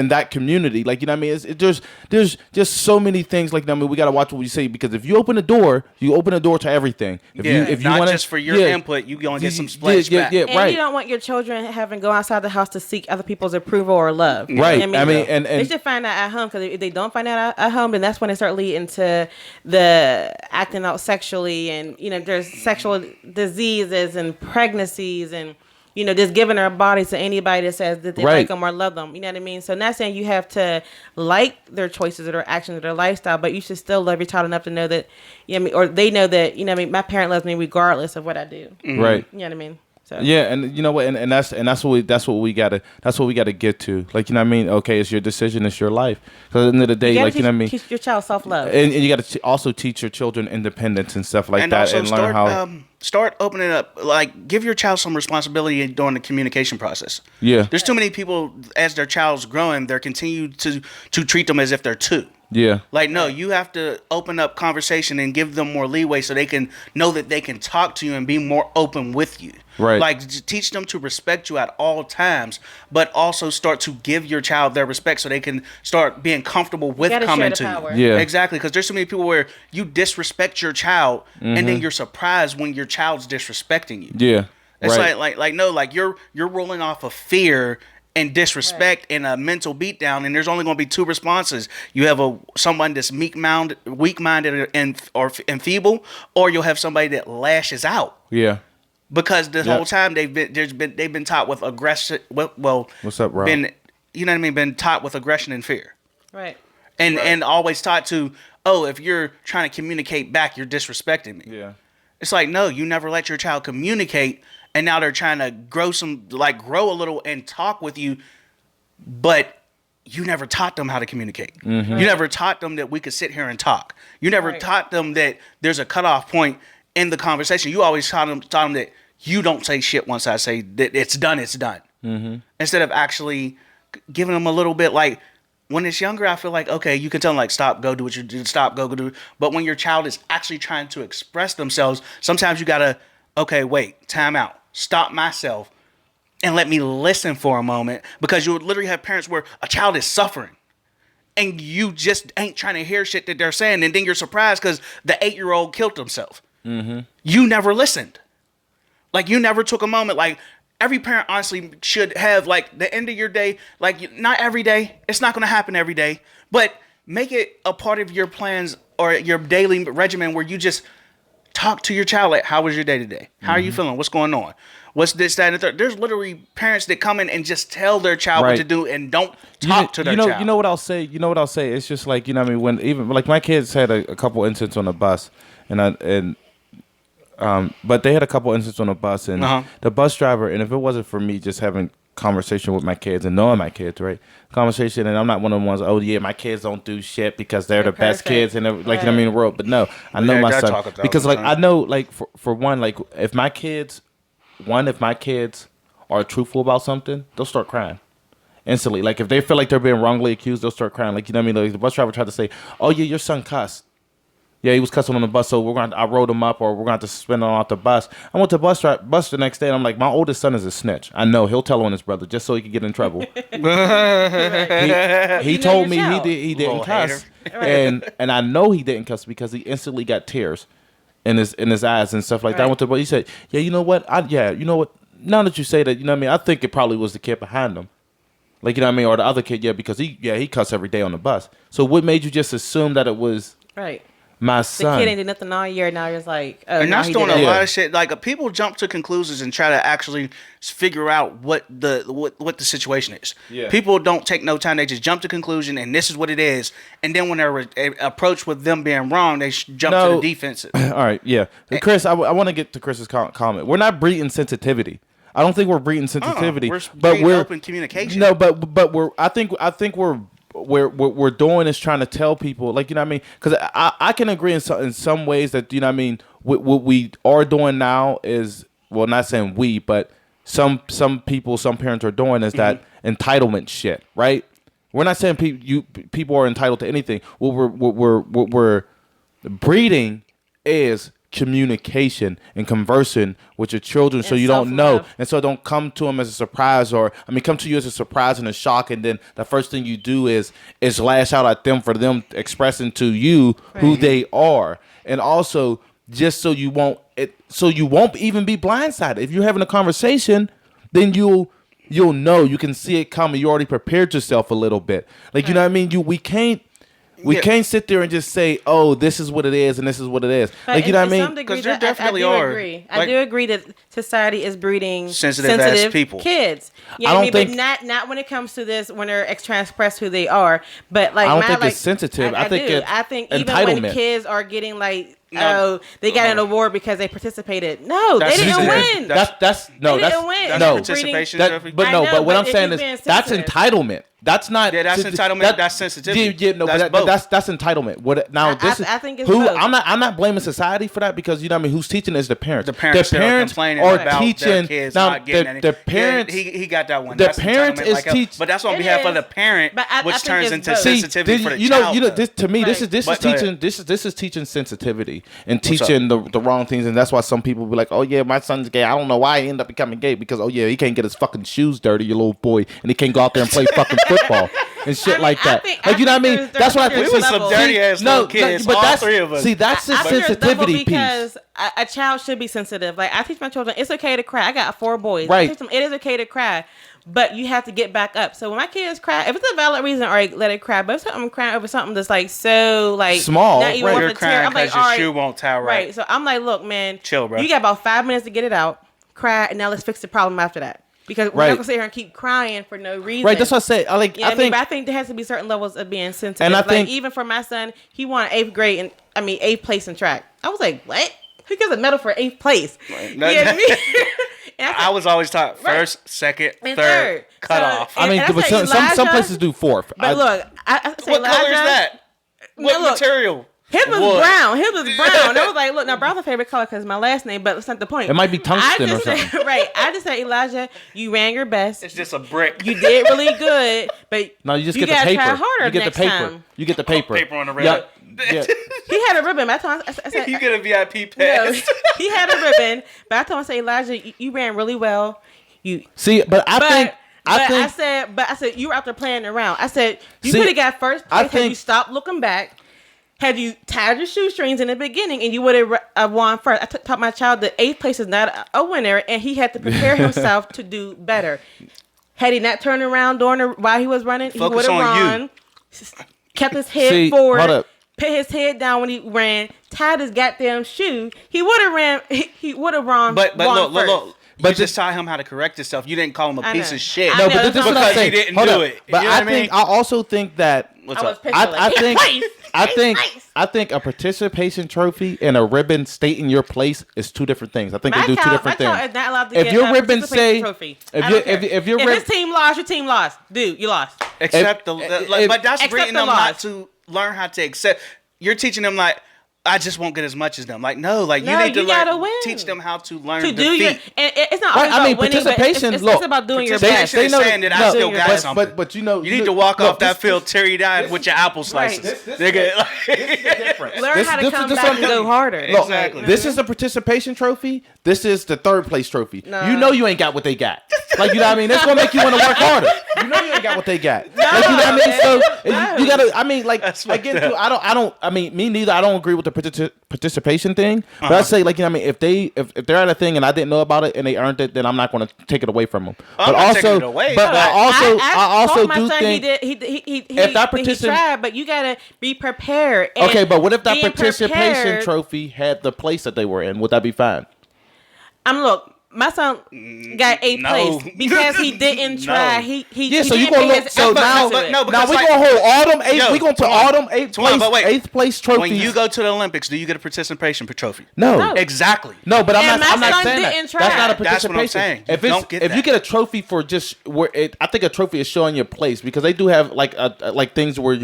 that community, like, you know what I mean? There's just so many things, like, I mean, we gotta watch what we say, because if you open the door to everything. If you not wanna, just for your input, you gonna get some splash back. and right. you don't want your children having to go outside the house to seek other people's approval or love. Right. You know what I mean, and they should find that at home, because if they don't find that at home, then that's when they start leading to the acting out sexually, and there's sexual diseases and pregnancies, and just giving their bodies to anybody that says that they like them or love them. You know what I mean? So not saying you have to like their choices or their actions or their lifestyle, but you should still love your child enough to know that, or they know that, my parent loves me regardless of what I do. Right. You know what I mean? So. Yeah, and you know what, and that's what we gotta get to. Like, you know what I mean? Okay, it's your decision, it's your life. Because at the end of the day, like, you know what I mean? Teach your child self-love. And you gotta also teach your children independence and stuff like that, and learn how. Start opening up, like, give your child some responsibility during the communication process. Yeah. There's too many people, as their child's growing, they're continue to treat them as if they're two. Yeah. Like, no, you have to open up conversation and give them more leeway so they can know that they can talk to you and be more open with you. Right. Like, teach them to respect you at all times, but also start to give your child their respect so they can start being comfortable with coming to you. Yeah. Exactly, because there's so many people where you disrespect your child and then you're surprised when your child's disrespecting you. Yeah. It's right. like you're rolling off of fear and disrespect and a mental beatdown, and there's only going to be two responses. You have someone that's weak-minded and feeble, or you'll have somebody that lashes out. Yeah. Because the whole time they've been taught with aggression. Well, what's up, Rob? Been taught with aggression and fear. Right. And always taught to, if you're trying to communicate back, you're disrespecting me. Yeah. It's like, no, you never let your child communicate, and now they're trying to grow a little and talk with you, but you never taught them how to communicate. Mm-hmm. You never taught them that we could sit here and talk. You never taught them that there's a cutoff point in the conversation. You always taught them that you don't say shit once I say that it's done, it's done. Mm-hmm. Instead of actually giving them a little bit, like, when it's younger, I feel like, okay, you can tell them, like, stop, go do what you do, stop, go do. But when your child is actually trying to express themselves, sometimes you gotta, okay, wait, time out, stop myself, and let me listen for a moment, because you would literally have parents where a child is suffering, and you just ain't trying to hear shit that they're saying, and then you're surprised because the 8-year-old killed himself. Mm-hmm. You never listened. Like, you never took a moment, like, every parent honestly should have, like, the end of your day, like, not every day. It's not going to happen every day. But make it a part of your plans or your daily regimen where you just talk to your child like, how was your day today? How are you feeling? What's going on? What's this, that, and the third? There's literally parents that come in and just tell their child what to do and don't talk to their child. You know what I'll say? You know what I'll say? It's just like, you know what I mean? When even like my kids had a couple incidents on the bus but they had a couple incidents on the bus and the bus driver, and if it wasn't for me just having conversation with my kids and knowing my kids, right? Conversation, and I'm not one of the ones, oh yeah, my kids don't do shit because they're the best kids and like, you know what I mean, in the world. But no, I know my son. Because like I know like for one, like if my kids are truthful about something, they'll start crying instantly. Like if they feel like they're being wrongly accused, they'll start crying. Like, you know what I mean? Like the bus driver tried to say, oh yeah, your son cussed. Yeah, he was cussing on the bus, so I wrote him up, or we're going to have to suspend him off the bus. I went to bus the next day, and I'm like, my oldest son is a snitch. I know he'll tell on his brother just so he could get in trouble. he told me he didn't cuss, and I know he didn't cuss because he instantly got tears in his eyes and stuff like that. I went to, but he said, yeah, you know what? You know what? Now that you say that, you know what I mean? I think it probably was the kid behind him. Like, you know what I mean? Or the other kid, because he cussed every day on the bus. So what made you just assume that it was my son? The kid ain't did nothing all year. Now it's like, oh, and now that's he doing did a it. lot of shit. Like people jump to conclusions and try to actually figure out what the situation is. Yeah. People don't take no time. They just jump to conclusion, and this is what it is. And then when they're approached with them being wrong, they jump to the defensive. All right, yeah. Chris, I want to get to Chris's comment. We're not breeding sensitivity. I don't think we're breeding sensitivity, but we're open communication. No, but we're. I think we're doing is trying to tell people, like, you know what I mean? Because I can agree in some ways that, you know what I mean, what we are doing now is, well, not saying we, but some people, some parents are doing is that entitlement shit, right? We're not saying people are entitled to anything. What we're breeding is communication and conversing with your children, so you don't know, and so don't come to them as a surprise, or come to you as a surprise and a shock, and then the first thing you do is lash out at them for them expressing to you who they are, and also just so you won't even be blindsided. If you're having a conversation, then you'll know, you can see it coming. You already prepared yourself a little bit, like, you know what I mean. We can't sit there and just say, "Oh, this is what it is, and this is what it is." But like, you know what I mean? Because there definitely are. I do agree that society is breeding sensitive people, kids. You know what I mean? But not when it comes to this, when they're trying to express who they are. But like, I don't think it's sensitive. I think even when kids are getting like, oh, they got an award because they participated. No, they didn't win. That's participation. But what I'm saying is that's entitlement. That's not. Yeah, that's entitlement. That's sensitivity. That's entitlement. What now? I think it's who both. I'm not blaming society for that, because, you know what I mean, who's teaching is the parents. The parents are complaining about teaching their kids not getting the parents. Yeah, he got that one. The parent is teaching, but that's on behalf of the parent, which turns into sensitivity for the child. You know, this to me, this is teaching. This is teaching sensitivity and teaching the wrong things, and that's why some people be like, oh yeah, my son's gay. I don't know why he ended up becoming gay, because oh yeah, he can't get his fucking shoes dirty, you little boy, and he can't go out there and play fucking football and shit like that. Like, you know what I mean? That's what I think. We was some dirty ass little kids, but all three of us. See, that's the sensitivity piece. Because a child should be sensitive. Like, I teach my children, it's okay to cry. I got 4 boys. Right. I teach them it is okay to cry, but you have to get back up. So when my kids cry, if it's a valid reason, all right, let it cry. But if I'm crying over something that's like so like small, not even you're crying because your shoe won't tie right. Right. So I'm like, look, man, chill, bro. You got about 5 minutes to get it out, cry, and now let's fix the problem after that. Because we're not gonna sit here and keep crying for no reason. Right, that's what I say. I think there has to be certain levels of being sensitive. And I think, even for my son, he won 8th place in track. I was like, what? Who gets a medal for 8th place? Right. You know what I mean? I was always taught first, second, third, cut off. But some places do 4th. But look, I say what Elijah, color is that? What material? His was brown. His was brown. I was like, look, now brown's my favorite color because it's my last name, but that's not the point. It might be tungsten or something. Right. I just said, Elijah, you ran your best. It's just a brick. You did really good, but no, you just get the paper. Try harder you get next the paper. Time. You get the paper. Paper on the ribbon. Yeah. He had a ribbon. I said, you get a VIP pass. No, he had a ribbon, but I told him, I said, Elijah, you ran really well. I said you were out there playing around. I said you could have got first place had you stopped looking back. Had you tied your shoestrings in the beginning, and you would have won first. I taught my child that 8th place is not a winner, and he had to prepare himself to do better. Had he not turned around while he was running, he would have run. Kept his head forward. Hold up. put his head down when he ran, tied his goddamn shoe, he would have ran. He would have run. But look. But you just taught him how to correct himself. You didn't call him a piece of shit. No, but this is what I'm because saying. he didn't Hold do up. it. But You know what I mean? I also think that I think a participation trophy and a ribbon stating your place is two different things. I think they do two different things. Is not allowed to If get your a ribbon participation say trophy. if your his team lost, your team lost. Dude, you lost. But that's Accept bringing the them loss. not to learn how to accept. You're teaching them like, I just won't get as much as them. Like, no, like you need to gotta win. teach them how to learn To do your, defeat. and it's not always about winning, participation. but it's look, about doing your participation best. is saying that I still got something. But you know, You need to walk off that field teary-eyed with your apple slices. Nigga. Learn how to come back and go harder. Look, Exactly. this is the participation trophy. This is the third place trophy. No. You know you ain't got what they got. Like, you know what I mean? That's gonna make you want to work harder. You know you ain't got what they got. Like, you know what I mean? So you gotta. I mean, like again, too, I don't. I mean, me neither. I don't agree with the participation thing. But I say, like, you know what I mean? If they're at a thing and I didn't know about it and they earned it, then I'm not going to take it away from them. I'm not taking it away. But I also my do son, think he if that he tried, but you gotta be prepared. And okay, but what if that being participation prepared- trophy had the place that they were in? Would that be fine? Look. My son got eighth No. place because he didn't try. No. He Yeah, so you didn't gonna put look. his So effort now, into it. no, now because we like- gonna hold all them eight. Yo, We gonna put all them eighth place trophies. When you go to the Olympics, do you get a participation trophy? No. Exactly. No, but I'm And not my son saying that. didn't try. That's not a That's what I'm participation. saying. You don't get If you that. get a trophy for just where I think a trophy is showing your place because they do have like things where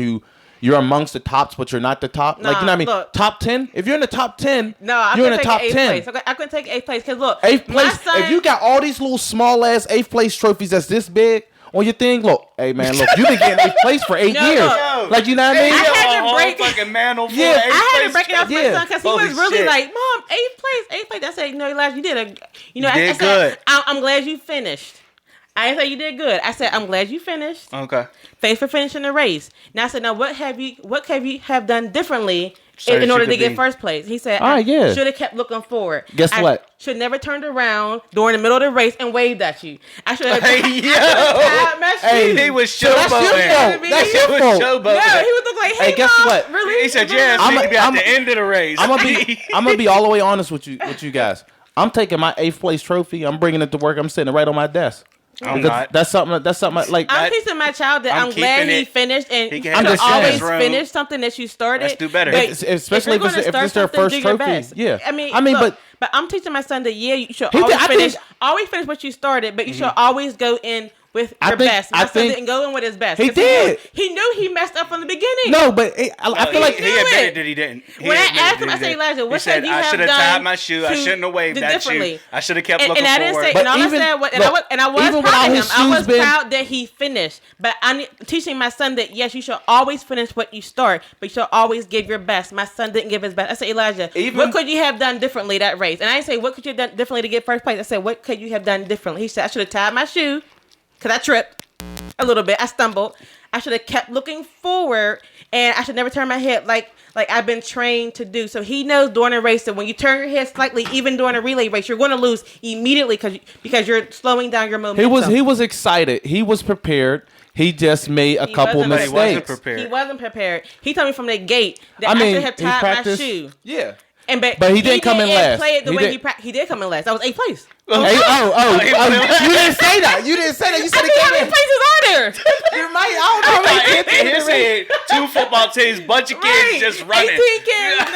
you're amongst the tops, but you're not the top. Like, you know what I mean? Look. Top 10. If you're in the top 10, No, you're in I the couldn't top take 10. eighth place. I couldn't take eighth place because look, Eighth my place. son, If you got all these little small ass eighth place trophies that's this big on your thing, look, hey man, look, you've been getting eighth place for 8 No, years. look. Like, you know what I mean? I had to a whole break- fucking mantle full Yeah. of I had to eighth break it place up for my Yeah. son because he Holy was really shit. like, "Mom, eighth place." I said, "No, Elijah, you did a, You I did said, good. I'm glad you finished." I didn't say you did good. I said, "I'm glad you finished. Okay. Thanks for finishing the race." Now I said, "Now what have you have done differently So that in you order to could get be- first place?" He said, Ah, yeah. should have kept looking forward. Guess I what? Should never turned around during the middle of the race and waved at you. I should have Hey, tied yo. my Hey, shoes. He was So that's your showboating. fault. That's your He was fault. showboating. No, he was looking like, "Hey, Hey, guess Mom, what? really?" He said, "Yeah, so I'm you a- could be at I'm the a- end of the race." I'm gonna be all the way honest with you guys. I'm taking my eighth place trophy. I'm bringing it to work. I'm sitting it right on my desk. I'm Because not. That's something like. I'm teaching my child that I'm I'm glad keeping he it. finished and He you can should have it in always his room. finish something that you started. Let's do better. But Especially you're if gonna it's start their something, first do your trophy. best. Yeah. I mean, but but I'm teaching my son that you should He did- always I finish. think- Always finish what you started, but you should always go in with I your think- best. I My son think- didn't go in with his best. He 'cause did. He knew he messed up from the beginning. no, but I feel like he knew admitted it. that he didn't. When I asked him, I said, "Elijah, what he said, should you I have should have done tied my shoe. I to shouldn't have waved do at you. differently?" I should have kept And looking I didn't forward. say, But and all even- I said, look, and I was even proud without of him. his I was shoes being- proud that he finished. But I'm teaching my son that yes, you should always finish what you start, but you should always give your best. My son didn't give his best. I said, "Elijah, what could you have done differently that race?" And I didn't say, "What could you have done differently to get first place?" I said, "What could you have done differently?" He said, "I should have tied my shoe because I tripped a little bit. I stumbled. I should have kept looking forward, and I should never turn my head like I've been trained to do." So he knows during a race that when you turn your head slightly, even during a relay race, you're going to lose immediately because you're slowing down your momentum. he was excited. He was prepared. He just made a couple wasn't mistakes. prepared. He wasn't prepared. He wasn't prepared. He told me from the gate that I mean, should have he tied my practiced. shoe. Yeah. And But he didn't come in last. Play it the He way did- he did come in last. That was 8th place. You didn't say that. You didn't say that. You said I mean, how many it places are there? You might. I don't know. how many kids In in his the race. head, 2 football teams, bunch of kids just running. 18 kids.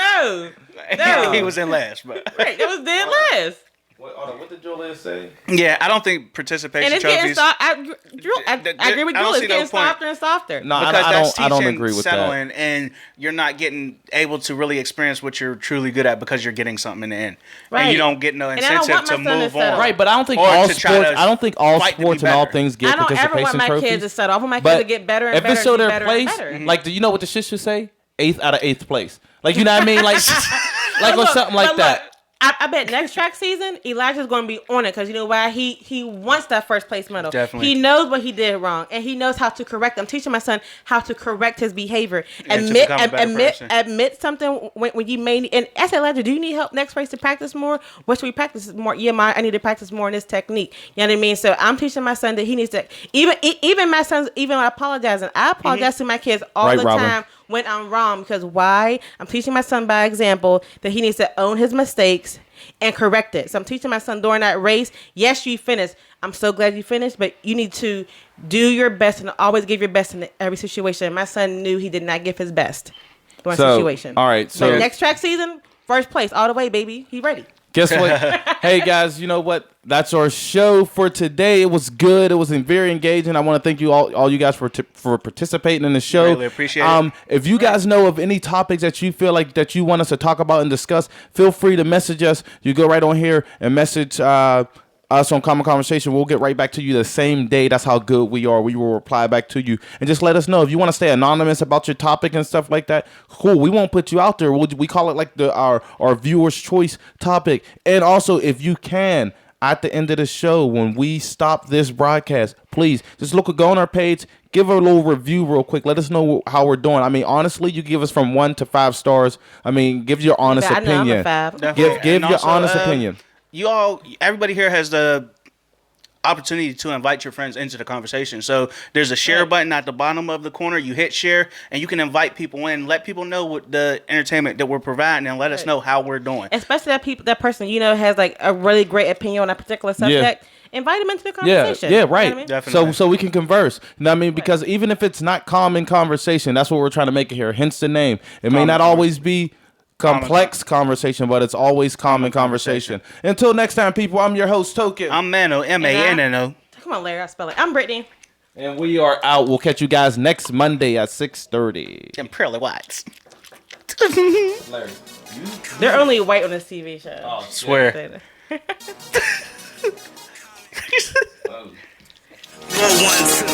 No. He was in last, but Right. It was dead last. What did Julian say? yeah, I don't think participation And it's getting trophies. soft. I agree with I don't Drew. It's see no getting point. softer and softer. No, Because I that's don't teaching agree with that. settling, and you're not getting able to really experience what you're truly good at because you're getting something in the end, Right. and you don't get no And I don't incentive want to my son to move settle. on. Right, but I don't think Or all to try sports. to I don't think all fight to be sports and all better. things get I don't ever want participation my trophies. kids to settle. I want my kids But to get better and if better. it's still and their better place, and better. like, do you know what the shit should say? 8th out of 8th place. Like, you know what I mean? Like, like or Look, something like but that. look, I bet next track season, Elijah's going to be on it because you know why? He wants that first place medal. Definitely. He knows what he did wrong, and he knows how to correct. I'm teaching my son how to correct his behavior. And to become a better person. Admit something when you may. And I said, Elijah, do you need help next race to practice more? What should we practice more? Yeah, I need to practice more in this technique. You know what I mean? So I'm teaching my son that he needs to even my sons even apologizing. I apologize to my kids all Right, the Robin. time when I'm wrong. Because why? I'm teaching my son by example that he needs to own his mistakes and correct it. So I'm teaching my son during that race. Yes, you finished. I'm so glad you finished, but you need to do your best and always give your best in every situation. And my son knew he did not give his best during situation. All right. So but next track season, first place all the way, baby. He ready. Guess what? Hey, guys, you know what? That's our show for today. It was good. It was very engaging. I want to thank you all you guys for participating in the show. Really appreciate it. If you guys know of any topics that you feel like that you want us to talk about and discuss, feel free to message us. You go right on here and message us on Common Conversation. We'll get right back to you the same day. That's how good we are. We will reply back to you. And just let us know. If you want to stay anonymous about your topic and stuff like that, cool. We won't put you out there. We call it like our viewer's choice topic. And also, if you can, at the end of the show, when we stop this broadcast, please just go on our page, give a little review real quick. Let us know how we're doing. I mean, honestly, you give us from 1 to 5 stars. I mean, give your honest opinion. Give your honest opinion. Everybody here has the opportunity to invite your friends into the conversation. So there's a share button at the bottom of the corner. You hit share, and you can invite people in, let people know what the entertainment that we're providing, and let us know how we're doing. Especially that person has like a really great opinion on a particular subject. Invite them into the conversation. Yeah, right. You know what I mean? Definitely. So we can converse. You know what I mean? Because even if it's not common conversation, that's what we're trying to make it here. Hence the name. It may not always be complex conversation, but it's always common conversation. Until next time, people, I'm your host, Token. I'm Mano, M-A-N-N-O. Come on, Larry, I'll spell it. I'm Brittany. And we are out. We'll catch you guys next Monday at 6:30. And Pearly Whites. Larry, They're only white on this TV show. Oh, swear. 412.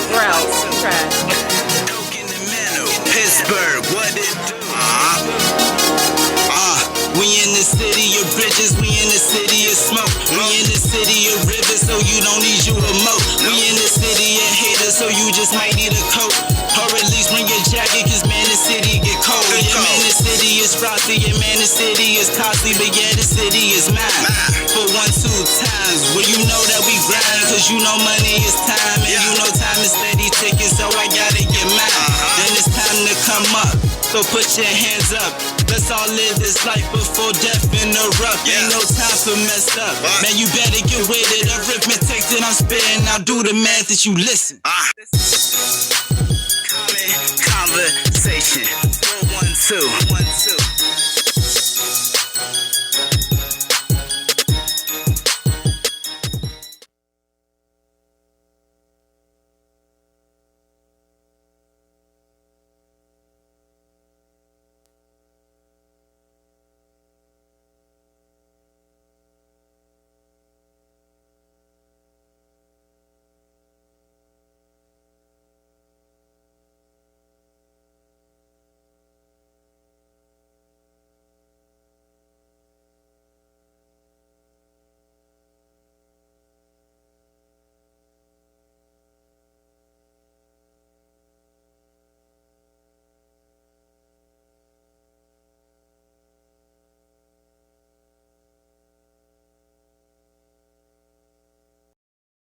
We're out. Trash. Token and Mano, Pittsburgh, what it do? We in the city of bridges, we in the city of smoke. We in the city of rivers, so you don't need you a moat. We in the city of haters, so you just might need a coat. Or at least bring your jacket, cause man, the city get cold. Yeah, man, the city is frosty, yeah, man, the city is costly, but yeah, the city is mine. For 1, 2 times, well, you know that we grind, cause you know money is time, and you know time is steady ticking, so I gotta get mine. And it's time to come up, so put your hands up. Let's all live this life before death interrupt. Ain't no time for mess up. Man, you better get with it. Arithmetic that I'm spitting, now do the math that you listen. Common conversation. 412.